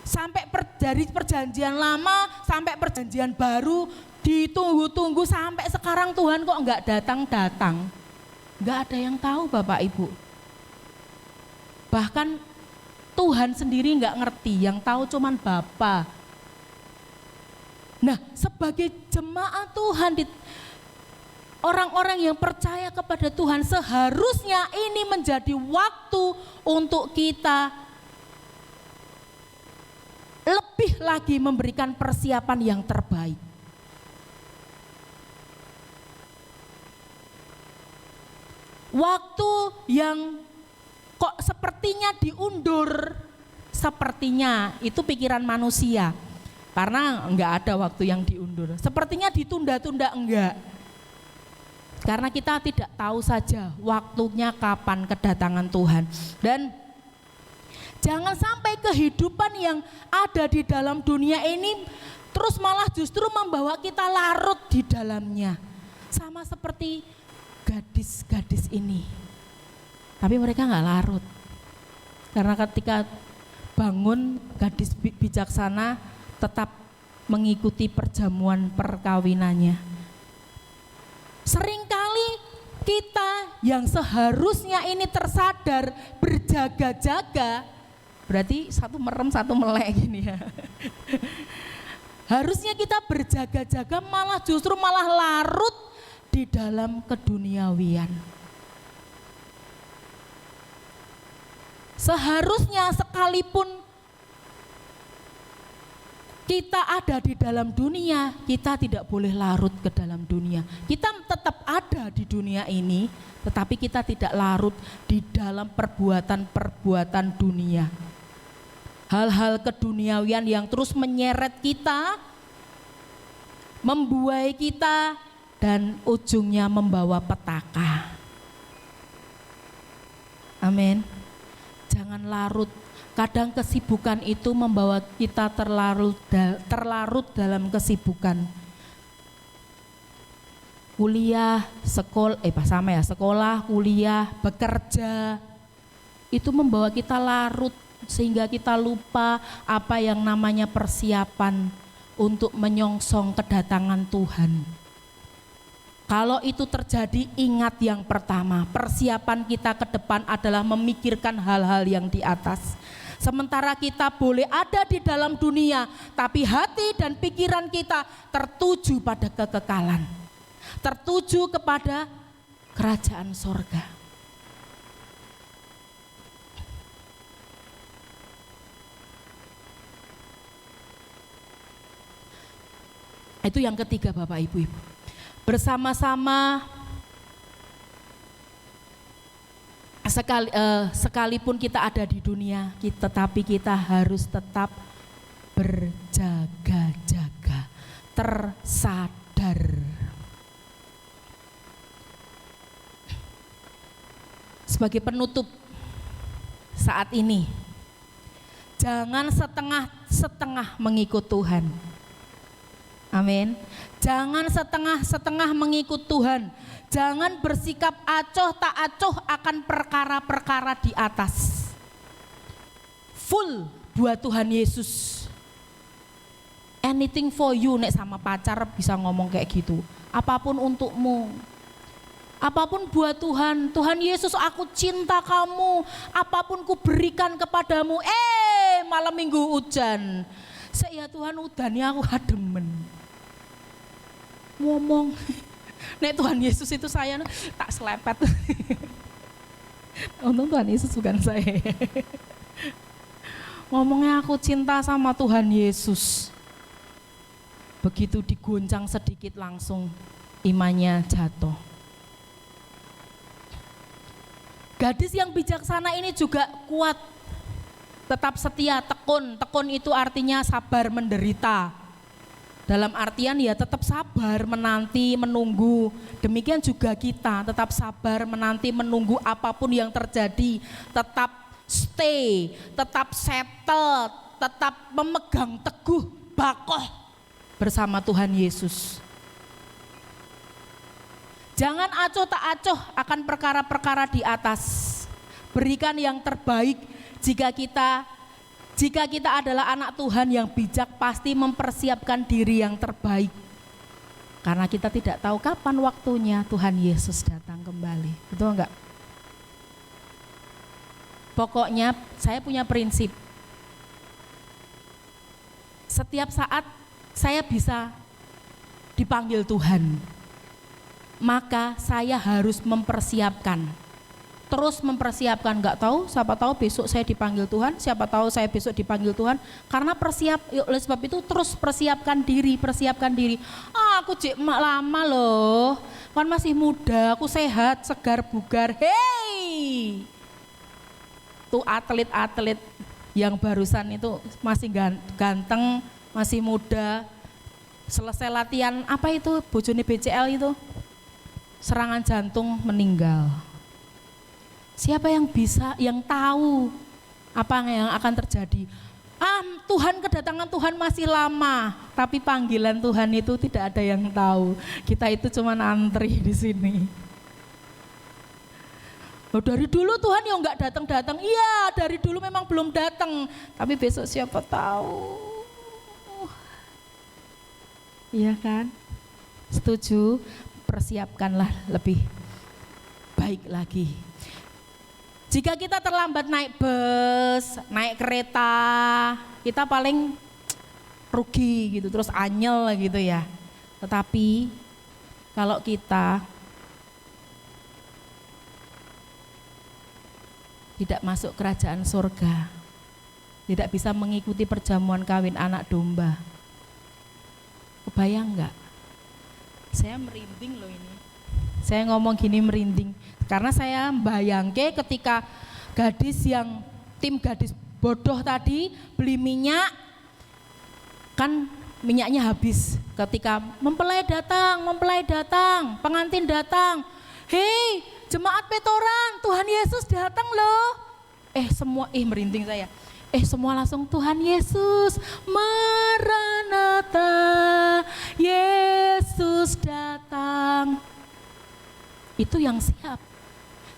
sampai dari perjanjian lama sampai perjanjian baru ditunggu-tunggu sampai sekarang Tuhan kok enggak datang-datang. Enggak ada yang tahu Bapak Ibu. Bahkan Tuhan sendiri enggak ngerti, yang tahu cuman Bapa. Nah, sebagai jemaat Tuhan, orang-orang yang percaya kepada Tuhan, seharusnya ini menjadi waktu untuk kita lebih lagi memberikan persiapan yang terbaik. Waktu yang kok sepertinya diundur, sepertinya itu pikiran manusia. Karena enggak ada waktu yang diundur. Sepertinya ditunda-tunda, enggak. Karena kita tidak tahu saja waktunya kapan kedatangan Tuhan. Dan jangan sampai kehidupan yang ada di dalam dunia ini terus malah justru membawa kita larut di dalamnya. Sama seperti gadis-gadis ini. Tapi mereka enggak larut. Karena ketika bangun, gadis bijaksana tetap mengikuti perjamuan perkawinannya. Seringkali kita yang seharusnya ini tersadar berjaga-jaga, berarti satu merem satu melek gini ya. Harusnya kita berjaga-jaga justru malah larut di dalam keduniawian. Seharusnya sekalipun kita ada di dalam dunia, kita tidak boleh larut ke dalam dunia. Kita tetap ada di dunia ini, tetapi kita tidak larut di dalam perbuatan-perbuatan dunia. Hal-hal keduniawian yang terus menyeret kita, membuai kita, dan ujungnya membawa petaka. Amin. Jangan larut. Kadang kesibukan itu membawa kita terlarut dalam kesibukan. Kuliah, sekolah, kuliah, bekerja. Itu membawa kita larut sehingga kita lupa apa yang namanya persiapan untuk menyongsong kedatangan Tuhan. Kalau itu terjadi, ingat yang pertama, persiapan kita ke depan adalah memikirkan hal-hal yang di atas. Sementara kita boleh ada di dalam dunia, tapi hati dan pikiran kita tertuju pada kekekalan, tertuju kepada kerajaan sorga. Itu yang ketiga Bapak Ibu. Bersama-sama sekalipun kita ada di dunia, tetapi kita harus tetap berjaga-jaga, tersadar. Sebagai penutup saat ini, jangan setengah-setengah mengikut Tuhan. Amin. Jangan setengah-setengah mengikut Tuhan. Jangan bersikap acuh tak acuh akan perkara-perkara di atas. Full buat Tuhan Yesus. Anything for you, nek sama pacar bisa ngomong kayak gitu. Apapun untukmu. Apapun buat Tuhan. Tuhan Yesus, aku cinta kamu. Apapun ku berikan kepadamu. Malam minggu hujan. Ya Tuhan udannya aku kademen. Ngomong. Nek Tuhan Yesus itu saya tak selepet. Untung Tuhan Yesus bukan saya. Ngomongnya aku cinta sama Tuhan Yesus. Begitu digoncang sedikit langsung imannya jatuh. Gadis yang bijaksana ini juga kuat, tetap setia, tekun. Tekun itu artinya sabar menderita. Dalam artian ya tetap sabar menanti, menunggu. Demikian juga kita tetap sabar menanti, menunggu apapun yang terjadi. Tetap stay, tetap settle, tetap memegang teguh, bakoh bersama Tuhan Yesus. Jangan acuh tak acuh akan perkara-perkara di atas. Berikan yang terbaik. Jika kita adalah anak Tuhan yang bijak, pasti mempersiapkan diri yang terbaik. Karena kita tidak tahu kapan waktunya Tuhan Yesus datang kembali. Betul enggak? Pokoknya saya punya prinsip. Setiap saat saya bisa dipanggil Tuhan, maka saya harus mempersiapkan. Terus mempersiapkan, nggak tahu, siapa tahu besok saya dipanggil Tuhan, siapa tahu saya besok dipanggil Tuhan. Karena oleh sebab itu terus persiapkan diri. Aku jek lama loh, kan masih muda, aku sehat, segar, bugar. Hei, tuh atlet-atlet yang barusan itu masih ganteng, masih muda. Selesai latihan apa itu, bojone BCL itu, serangan jantung meninggal. Siapa yang bisa, yang tahu apa yang akan terjadi? Tuhan, kedatangan Tuhan masih lama, tapi panggilan Tuhan itu tidak ada yang tahu. Kita itu cuma antri di sini. Dari dulu Tuhan yang enggak datang-datang. Iya, dari dulu memang belum datang, tapi besok siapa tahu. Iya kan? Setuju? Persiapkanlah lebih baik lagi. Jika kita terlambat naik bus, naik kereta, kita paling rugi gitu, terus anyel gitu ya. Tetapi kalau kita tidak masuk kerajaan surga, tidak bisa mengikuti perjamuan kawin anak domba, kebayang enggak? Saya merinding loh ini. Saya ngomong gini merinding karena saya bayangke ketika tim gadis bodoh tadi beli minyak, kan minyaknya habis. Ketika mempelai datang, pengantin datang. Hei, jemaat Petoran, Tuhan Yesus datang loh. Semua merinding saya. Semua langsung Tuhan Yesus, Maranatha, Yesus datang. Itu yang siap.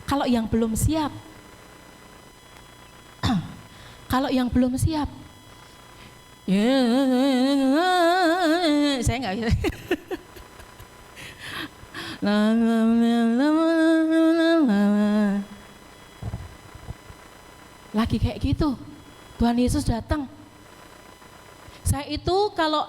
Kalau yang belum siap, saya nggak bisa. Lagi kayak gitu, Tuhan Yesus datang. Saya itu kalau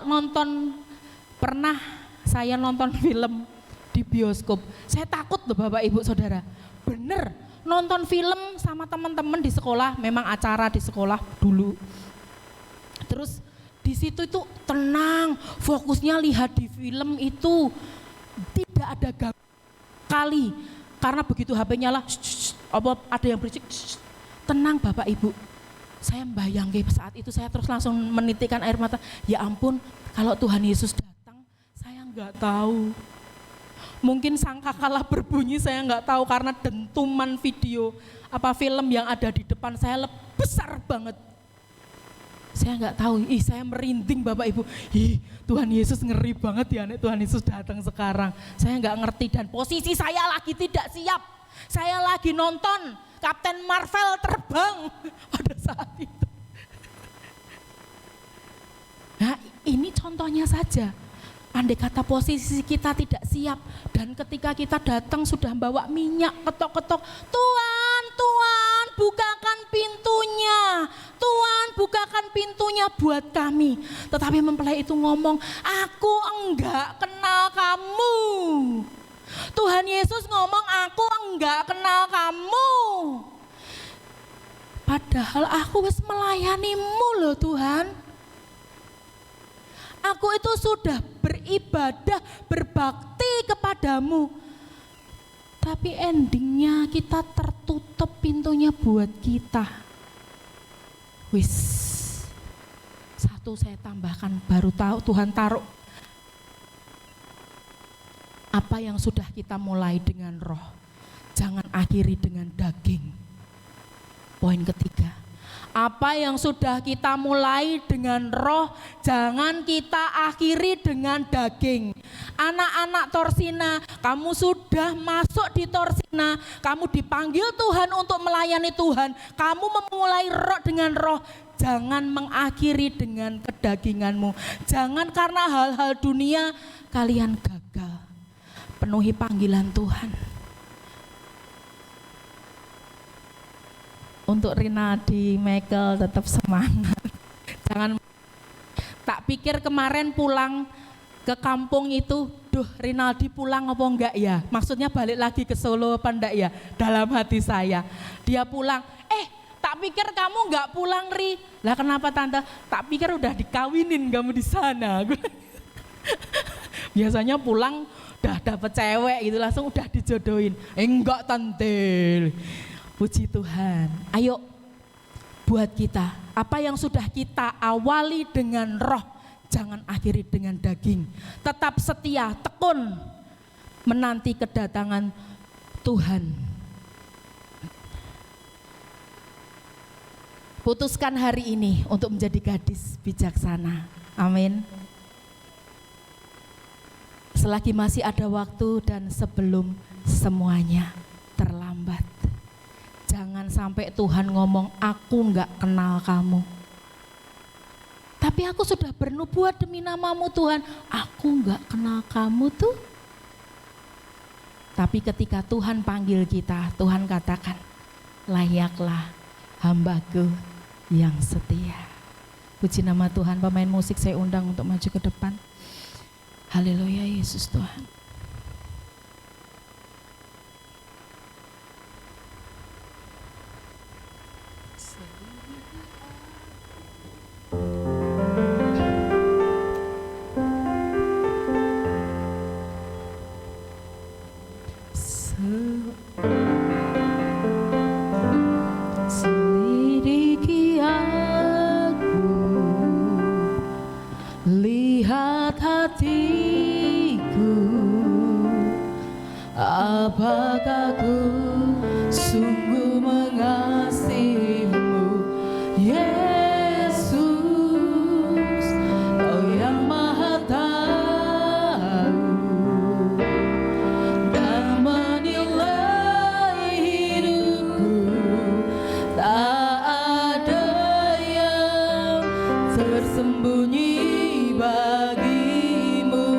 saya nonton film di bioskop, saya takut loh Bapak Ibu Saudara. Bener, nonton film sama teman-teman di sekolah, memang acara di sekolah dulu. Terus di situ itu tenang, fokusnya lihat di film itu, tidak ada gangguan kali. Karena begitu HP nyala, apa ada yang berisik, tenang Bapak Ibu. Saya membayangkan saat itu saya terus langsung menitikkan air mata. Ya ampun, kalau Tuhan Yesus datang, saya nggak tahu. Mungkin sangkakala berbunyi, saya nggak tahu karena dentuman video apa film yang ada di depan saya besar banget. Saya nggak tahu, saya merinding Bapak Ibu. Tuhan Yesus ngeri banget ya, nek Tuhan Yesus datang sekarang. Saya nggak ngerti dan posisi saya lagi tidak siap. Saya lagi nonton Captain Marvel terbang pada saat itu. Nah, ini contohnya saja. Andai kata posisi kita tidak siap dan ketika kita datang sudah bawa minyak, ketok-ketok, Tuhan, Tuhan, bukakan pintunya. Tuhan, bukakan pintunya buat kami. Tetapi mempelai itu ngomong, aku enggak kenal kamu. Tuhan Yesus ngomong, aku enggak kenal kamu. Padahal aku wis melayanimu loh Tuhan. Aku itu sudah beribadah, berbakti kepadamu. Tapi endingnya kita tertutup pintunya buat kita. Wis, satu saya tambahkan, baru tahu Tuhan taruh apa yang sudah kita mulai dengan roh, jangan akhiri dengan daging. Poin ketiga, apa yang sudah kita mulai dengan roh, jangan kita akhiri dengan daging. Anak-anak Torsina, kamu sudah masuk di Torsina, kamu dipanggil Tuhan untuk melayani Tuhan, kamu memulai roh dengan roh, jangan mengakhiri dengan kedaginganmu. Jangan karena hal-hal dunia kalian gagal. Penuhi panggilan Tuhan. Untuk Rinaldi, Michael tetap semangat. Jangan, tak pikir kemarin pulang ke kampung itu, duh Rinaldi pulang apa enggak ya? Maksudnya balik lagi ke Solo apa enggak ya? Dalam hati saya. Dia pulang, tak pikir kamu enggak pulang Ri. Lah kenapa tante? Tak pikir udah dikawinin kamu di sana. Biasanya pulang udah dapet cewek gitu langsung udah dijodohin. Enggak tante. Puji Tuhan. Ayo buat kita, apa yang sudah kita awali dengan roh, jangan akhiri dengan daging. Tetap setia, tekun menanti kedatangan Tuhan. Putuskan hari ini untuk menjadi gadis bijaksana. Amin. Selagi masih ada waktu dan sebelum semuanya terlambat. Jangan sampai Tuhan ngomong, aku enggak kenal kamu. Tapi aku sudah bernubuat demi namamu Tuhan, aku enggak kenal kamu tuh. Tapi ketika Tuhan panggil kita, Tuhan katakan, layaklah hambaku yang setia. Puji nama Tuhan. Pemain musik saya undang untuk maju ke depan. Haleluya, Yesus Tuhan. Selidiki aku, lihat hatiku, apakah ku sungguh mengasihimu, Yesus, Kau yang Maha tahu dan menilai hidupku, tak ada yang tersembunyi bagimu.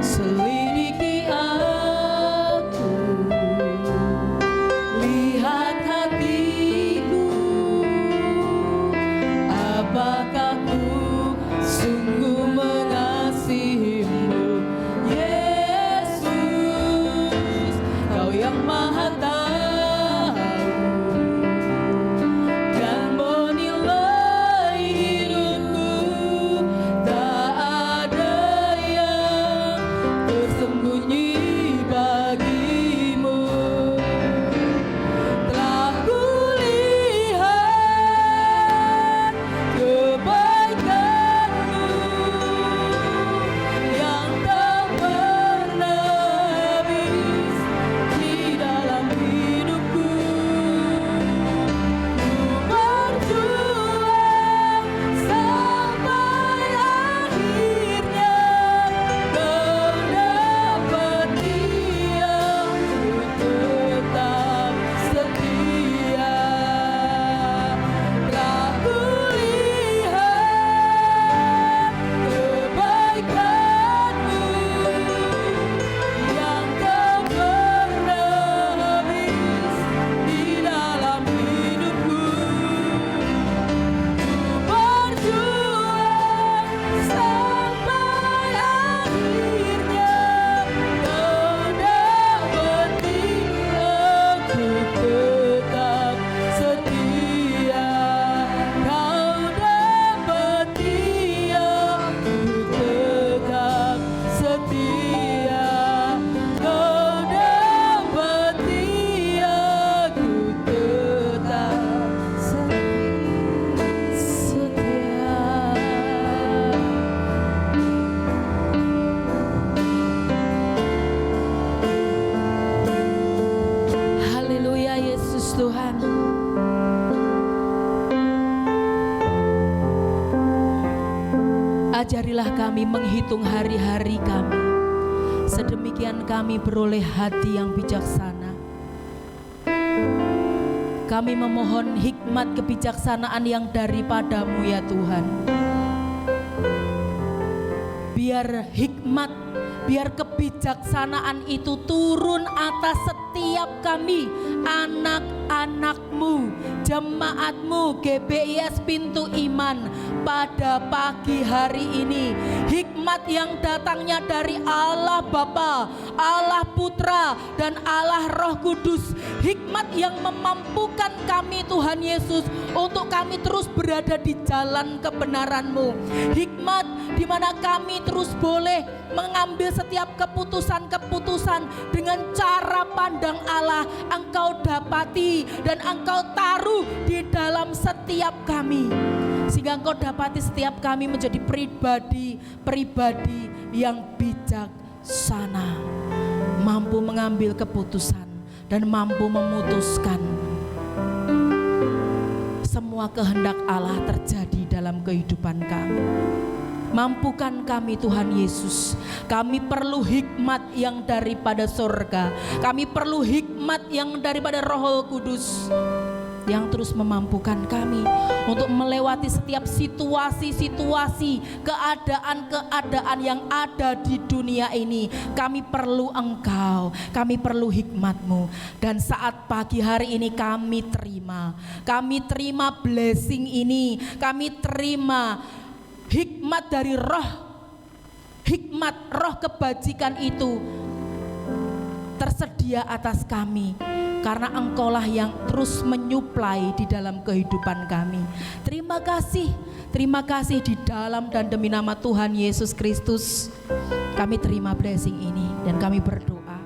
Selidiki aku, setia, kau dapati aku tetap setia. Haleluya Yesus Tuhan. Ajarilah kami menghitung hari-hari kami, sedemikian kami beroleh hati yang bijaksana. Kami memohon hikmat kebijaksanaan yang daripadamu ya Tuhan. Biar hikmat, biar kebijaksanaan itu turun atas setiap kami, anak-anakmu, jemaatmu GBIS Pintu Iman pada pagi hari ini. Hikmat yang datangnya dari Allah Bapa, Allah Putra, dan Allah Roh Kudus. Hikmat yang memampukan kami Tuhan Yesus untuk kami terus berada di jalan kebenaran-Mu. Hikmat di mana kami terus boleh mengambil setiap keputusan-keputusan dengan cara pandang Allah. Engkau dapati dan Engkau taruh di dalam setiap kami, sehingga Engkau dapati setiap kami menjadi pribadi yang bijaksana, mampu mengambil keputusan dan mampu memutuskan semua kehendak Allah terjadi dalam kehidupan kami. Mampukan kami Tuhan Yesus. Kami perlu hikmat yang daripada surga. Kami perlu hikmat yang daripada Roh Kudus, yang terus memampukan kami untuk melewati setiap situasi-situasi, keadaan-keadaan yang ada di dunia ini. Kami perlu Engkau, kami perlu hikmat-Mu. Dan saat pagi hari ini kami terima blessing ini, kami terima hikmat dari roh, hikmat roh kebajikan itu tersedia atas kami, karena Engkaulah yang terus menyuplai di dalam kehidupan kami. Terima kasih di dalam dan demi nama Tuhan Yesus Kristus kami terima blessing ini dan kami berdoa.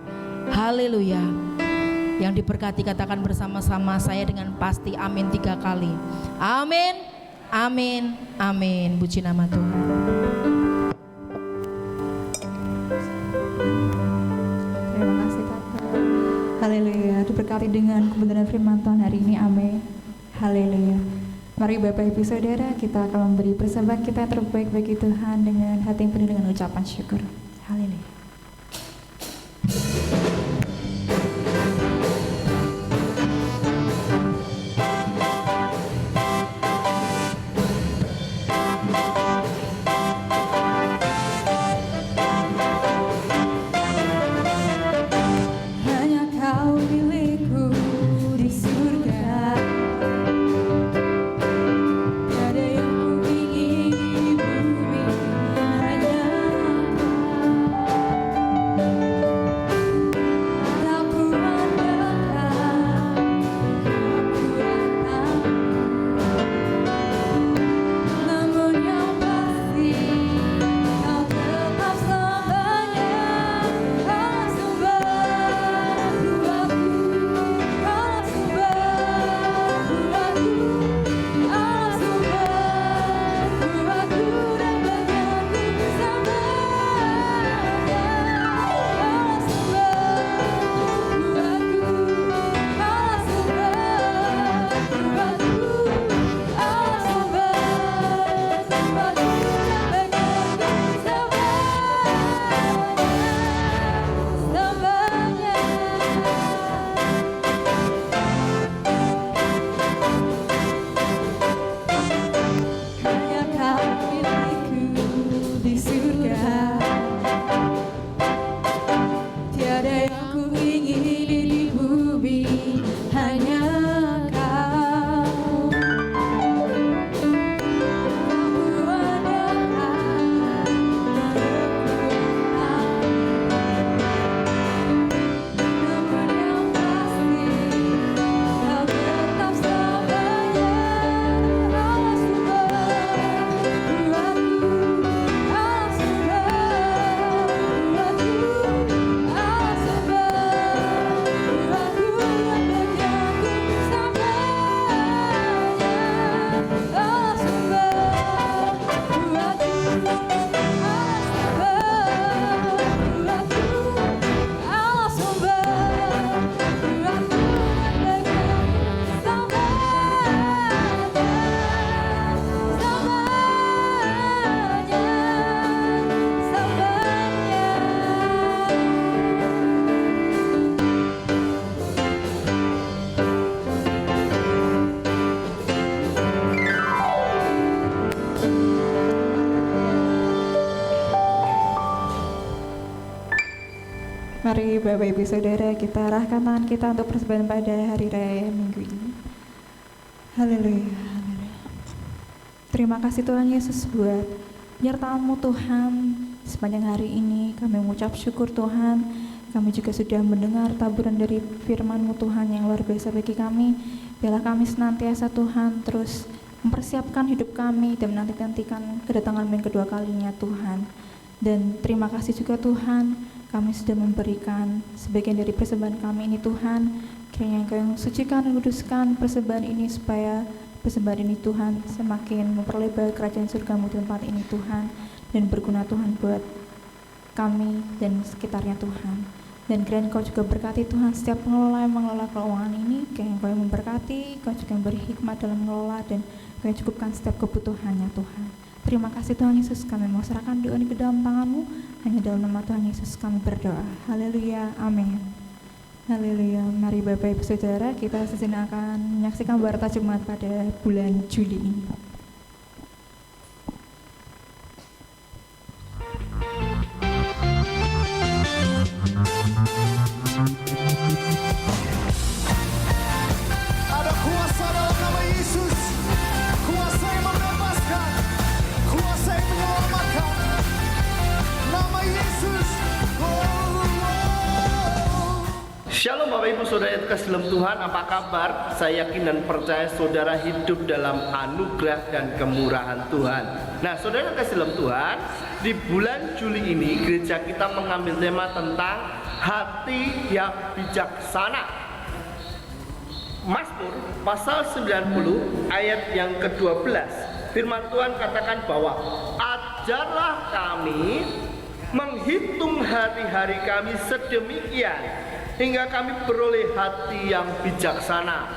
Haleluya. Yang diberkati katakan bersama-sama saya dengan pasti amin 3 kali. Amin, amin, amin. Puji nama Tuhan. Terima kasih Tante. Haleluya, diberkati dengan kebenaran firman Tuhan hari ini, amin. Haleluya. Mari Bapak Ibu Saudara, kita akan memberi persembahan kita yang terbaik bagi Tuhan dengan hati yang penuh dengan ucapan syukur. Haleluya. Mari Bapak Ibu Saudara kita arahkan tangan kita untuk persembahan pada hari raya minggu ini. Haleluya, haleluya. Terima kasih Tuhan Yesus buat penyertaan-Mu Tuhan sepanjang hari ini. Kami mengucap syukur Tuhan. Kami juga sudah mendengar taburan dari firman-Mu Tuhan yang luar biasa bagi kami. Biarlah kami senantiasa Tuhan terus mempersiapkan hidup kami dan menanti-nantikan kedatangan-Mu yang kedua kalinya Tuhan. Dan terima kasih juga Tuhan, kami sudah memberikan sebagian dari persembahan kami ini Tuhan. Kiranya Engkau yang sucikan dan kuduskan persembahan ini supaya persembahan ini Tuhan semakin memperlebar kerajaan surga-Mu di tempat ini Tuhan, dan berguna Tuhan buat kami dan sekitarnya Tuhan. Dan kiranya Engkau juga berkati Tuhan setiap pengelola yang mengelola keuangan ini. Kiranya Engkau yang memberkati, Engkau juga yang beri hikmat dalam mengelola, dan Engkau yang cukupkan setiap kebutuhannya Tuhan. Terima kasih Tuhan Yesus, kami mau serahkan doa ini ke dalam tangan-Mu. Hanya dalam nama Tuhan Yesus kami berdoa. Haleluya, amin. Haleluya. Mari Bapak Ibu Saudara, kita sejenak akan menyaksikan warta Jumat pada bulan Juli ini. Ada kuasa dalam nama Yesus, kuasa yang membebaskan, kuasa yang menyelamatkan. Nama Yesus. Shalom Bapak Ibu Saudara yang terkasih dalam Tuhan, apa kabar? Saya yakin dan percaya saudara hidup dalam anugerah dan kemurahan Tuhan. Nah saudara yang terkasih dalam Tuhan, di bulan Juli ini gereja kita mengambil tema tentang hati yang bijaksana. Mazmur pasal 90 ayat yang ke-12, firman Tuhan katakan bahwa ajarlah kami menghitung hari-hari kami sedemikian hingga kami beroleh hati yang bijaksana.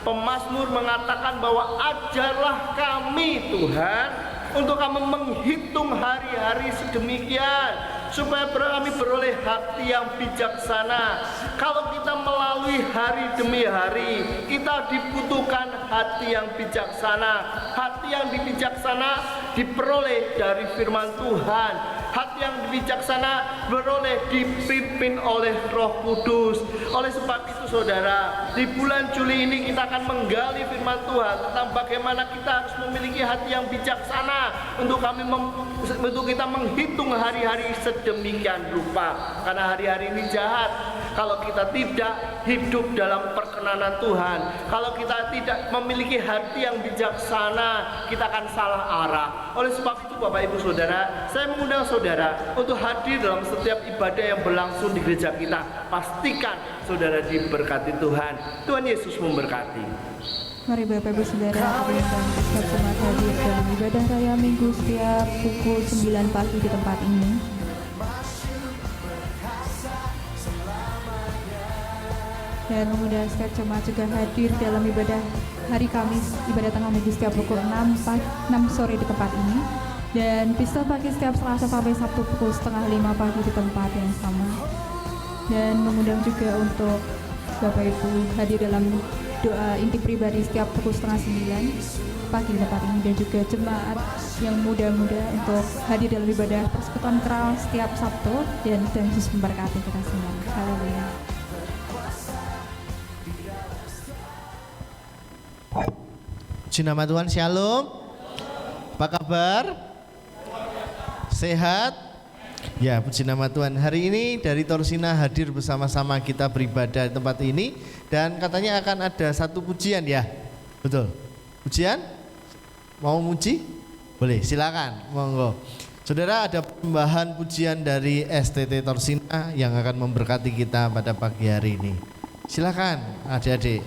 Pemazmur mengatakan bahwa ajarlah kami Tuhan untuk kami menghitung hari-hari sedemikian supaya kami beroleh hati yang bijaksana. Kalau kita melalui hari demi hari, kita dibutuhkan hati yang bijaksana. Hati yang bijaksana diperoleh dari firman Tuhan. Hati yang bijaksana beroleh dipimpin oleh Roh Kudus. Oleh sebab itu saudara, di bulan Juli ini kita akan menggali firman Tuhan tentang bagaimana kita harus memiliki hati yang bijaksana untuk kita menghitung hari-hari sedemikian rupa. Karena hari-hari ini jahat. Kalau kita tidak hidup dalam perkenanan Tuhan, kalau kita tidak memiliki hati yang bijaksana, kita akan salah arah. Oleh sebab itu Bapak Ibu Saudara, saya mengundang saudara untuk hadir dalam setiap ibadah yang berlangsung di gereja kita. Pastikan saudara diberkati Tuhan. Tuhan Yesus memberkati. Mari Bapak Ibu Saudara, kita yang setiap Jumat hadir dalam ibadah raya minggu setiap pukul 9 pagi di tempat ini. Dan mengundang setiap jemaat juga hadir dalam ibadah hari Kamis, ibadah tengah minggu setiap pukul 6 sore di tempat ini. Dan pista pagi setiap Selasa sampai Sabtu pukul setengah 5 pagi di tempat yang sama. Dan mengundang juga untuk Bapak Ibu hadir dalam doa inti pribadi setiap pukul setengah 9 pagi di tempat ini. Dan juga jemaat yang muda-muda untuk hadir dalam ibadah persekutuan kral setiap Sabtu. Dan Tuhan Yesus memberkati kita semua. Haleluya. Puji nama Tuhan, shalom. Apa kabar? Sehat? Ya, puji nama Tuhan. Hari ini dari Torsina hadir bersama-sama kita beribadah di tempat ini. Dan katanya akan ada satu pujian ya. Betul? Pujian? Mau muji? Boleh, silakan. Monggo. Saudara, ada persembahan pujian dari STT Torsina yang akan memberkati kita pada pagi hari ini. Silakan adik-adik.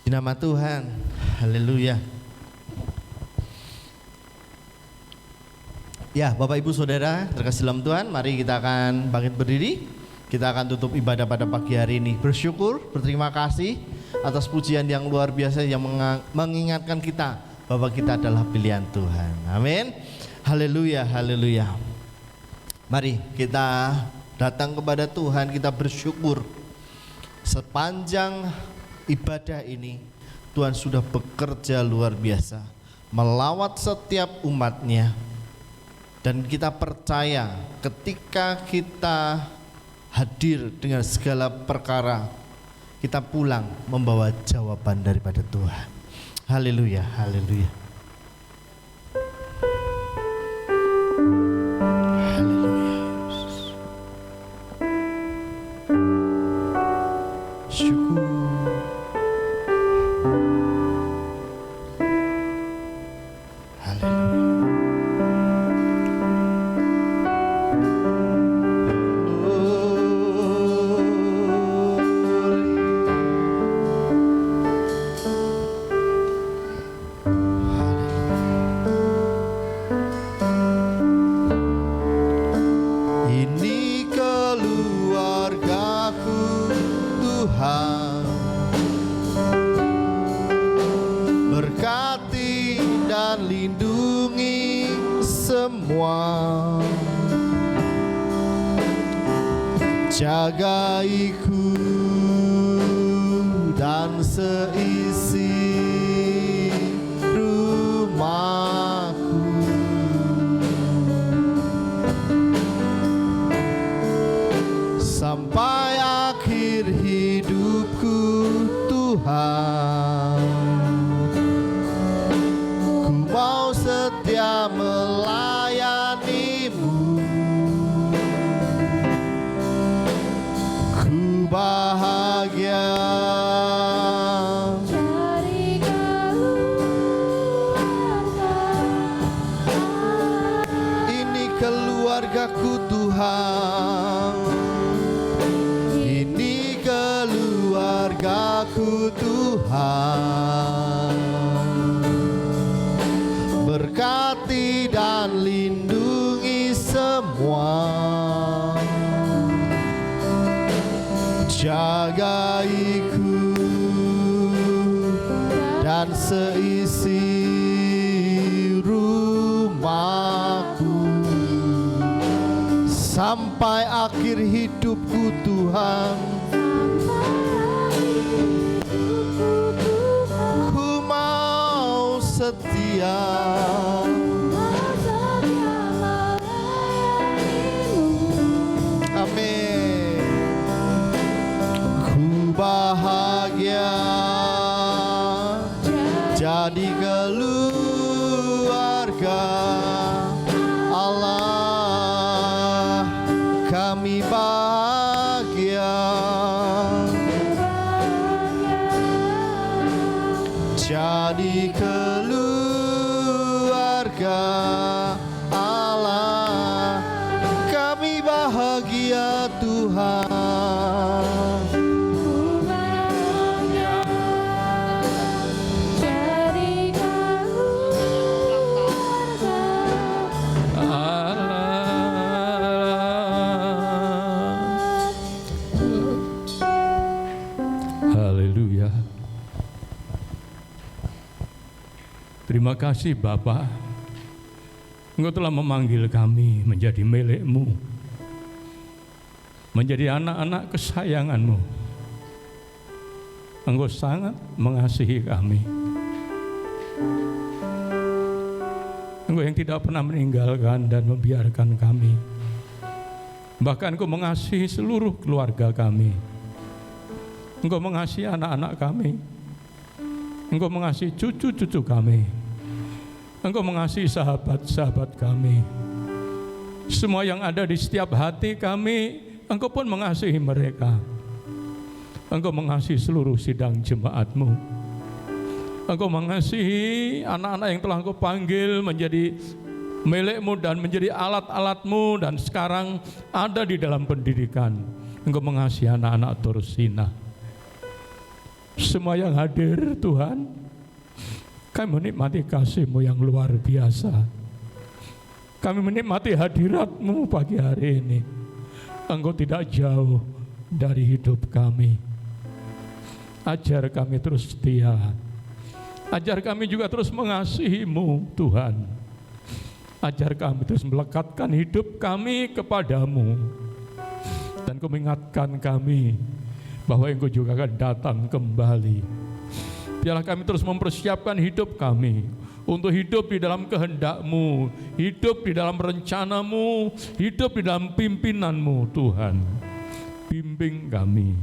Puji nama Tuhan. Haleluya. Ya, Bapak Ibu Saudara terkasih dalam Tuhan, mari kita akan bangkit berdiri. Kita akan tutup ibadah pada pagi hari ini. Bersyukur, berterima kasih atas pujian yang luar biasa yang mengingatkan kita bahwa kita adalah pilihan Tuhan. Amin. Haleluya, haleluya. Mari kita datang kepada Tuhan, kita bersyukur. Sepanjang ibadah ini Tuhan sudah bekerja luar biasa, melawat setiap umatnya. Dan kita percaya ketika kita hadir dengan segala perkara, kita pulang membawa jawaban daripada Tuhan. Haleluya, haleluya. Haleluya. Syukur. Jagaiku dan seisi rumahku, sampai akhir hidupku Tuhan. Ku mau setia melayanimu, bahagia dari keluarga. Ini keluargaku Tuhan, ini keluargaku Tuhan. Berkati dan lindungi semua, jagaiku dan seisi rumahku, sampai akhir hidupku Tuhan. Ku mau setia bahagia jadi keluarga Allah. Kami bahagia jadi keluarga Allah. Kami bahagia Tuhan. Terima kasih Bapa, Engkau telah memanggil kami menjadi milik-Mu, menjadi anak-anak kesayangan-Mu. Engkau sangat mengasihi kami. Engkau yang tidak pernah meninggalkan dan membiarkan kami. Bahkan Engkau mengasihi seluruh keluarga kami. Engkau mengasihi anak-anak kami. Engkau mengasihi cucu-cucu kami. Engkau mengasihi sahabat-sahabat kami. Semua yang ada di setiap hati kami, Engkau pun mengasihi mereka. Engkau mengasihi seluruh sidang jemaat-Mu. Engkau mengasihi anak-anak yang telah Engkau panggil menjadi milik-Mu dan menjadi alat-alat-Mu, dan sekarang ada di dalam pendidikan. Engkau mengasihi anak-anak Torsina. semua yang hadir Tuhan, kami menikmati kasih-Mu yang luar biasa. Kami menikmati hadirat-Mu pagi hari ini. Engkau tidak jauh dari hidup kami. Ajar kami terus setia. Ajar kami juga terus mengasihi-Mu Tuhan. Ajar kami terus melekatkan hidup kami kepadamu. Dan Kau mengingatkan kami bahwa Engkau juga akan datang kembali. Biarlah kami terus mempersiapkan hidup kami untuk hidup di dalam kehendak-Mu, hidup di dalam rencana-Mu, hidup di dalam pimpinan-Mu Tuhan. Bimbing kami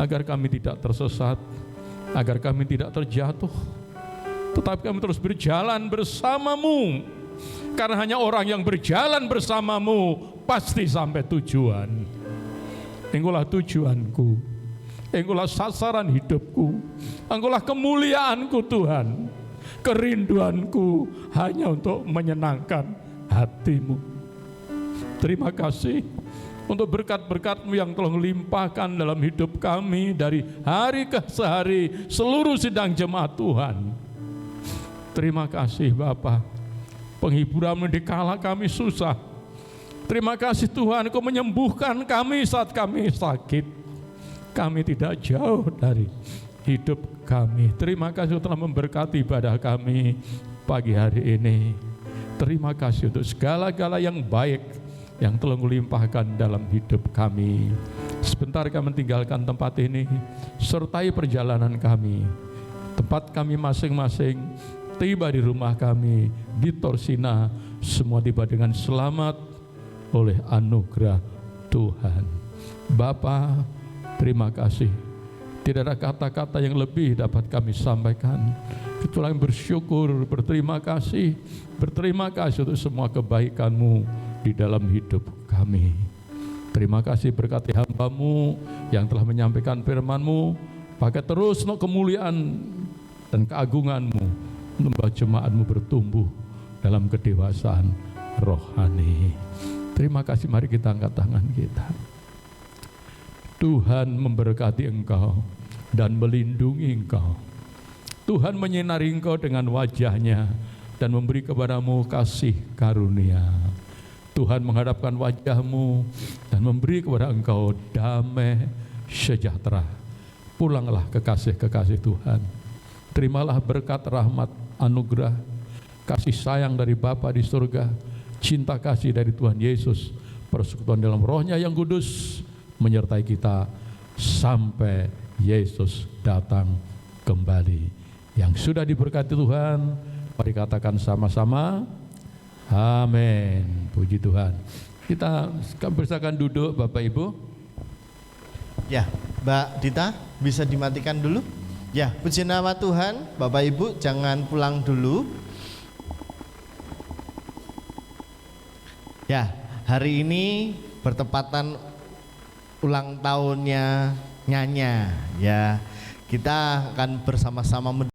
agar kami tidak tersesat, agar kami tidak terjatuh, tetapi kami terus berjalan bersama-Mu. Karena hanya orang yang berjalan bersama-Mu pasti sampai tujuan. Engkaulah tujuanku, Engkaulah sasaran hidupku, Engkaulah kemuliaanku Tuhan. Kerinduanku hanya untuk menyenangkan hati-Mu. Terima kasih untuk berkat-berkat-Mu yang telah melimpahkan dalam hidup kami dari hari ke hari seluruh sidang jemaat Tuhan. Terima kasih Bapa, penghiburan-Mu di kala kami susah. Terima kasih Tuhan, Kau menyembuhkan kami saat kami sakit. Kami tidak jauh dari hidup kami. Terima kasih telah memberkati ibadah kami pagi hari ini. Terima kasih untuk segala-gala yang baik yang telah melimpahkan dalam hidup kami. Sebentar kami meninggalkan tempat ini, sertai perjalanan kami. Tempat kami masing-masing tiba di rumah kami di Torsina, semua tiba dengan selamat oleh anugerah Tuhan. Bapa, terima kasih. Tidak ada kata-kata yang lebih dapat kami sampaikan kecuali bersyukur, berterima kasih untuk semua kebaikan-Mu di dalam hidup kami. Terima kasih berkati hamba-Mu yang telah menyampaikan firman-Mu, pakai terus untuk kemuliaan dan keagungan-Mu, untuk jemaat-Mu bertumbuh dalam kedewasaan rohani. Terima kasih, mari kita angkat tangan kita. Tuhan memberkati engkau dan melindungi engkau. Tuhan menyinari engkau dengan wajah-Nya dan memberi kepadamu kasih karunia. Tuhan menghadapkan wajah-Mu dan memberi kepada engkau damai sejahtera. Pulanglah kekasih-kekasih Tuhan. Terimalah berkat rahmat anugerah, kasih sayang dari Bapa di surga, cinta kasih dari Tuhan Yesus, persekutuan dalam Roh-Nya yang kudus menyertai kita sampai Yesus datang kembali. Yang sudah diberkati Tuhan, mari katakan sama-sama, amin. Puji Tuhan. Kita bersilakan duduk Bapak Ibu. Ya, Mbak Dita bisa dimatikan dulu. Ya, puji nama Tuhan. Bapak Ibu jangan pulang dulu. Ya, hari ini bertepatan ulang tahunnya Nyanya. Ya, kita akan bersama-sama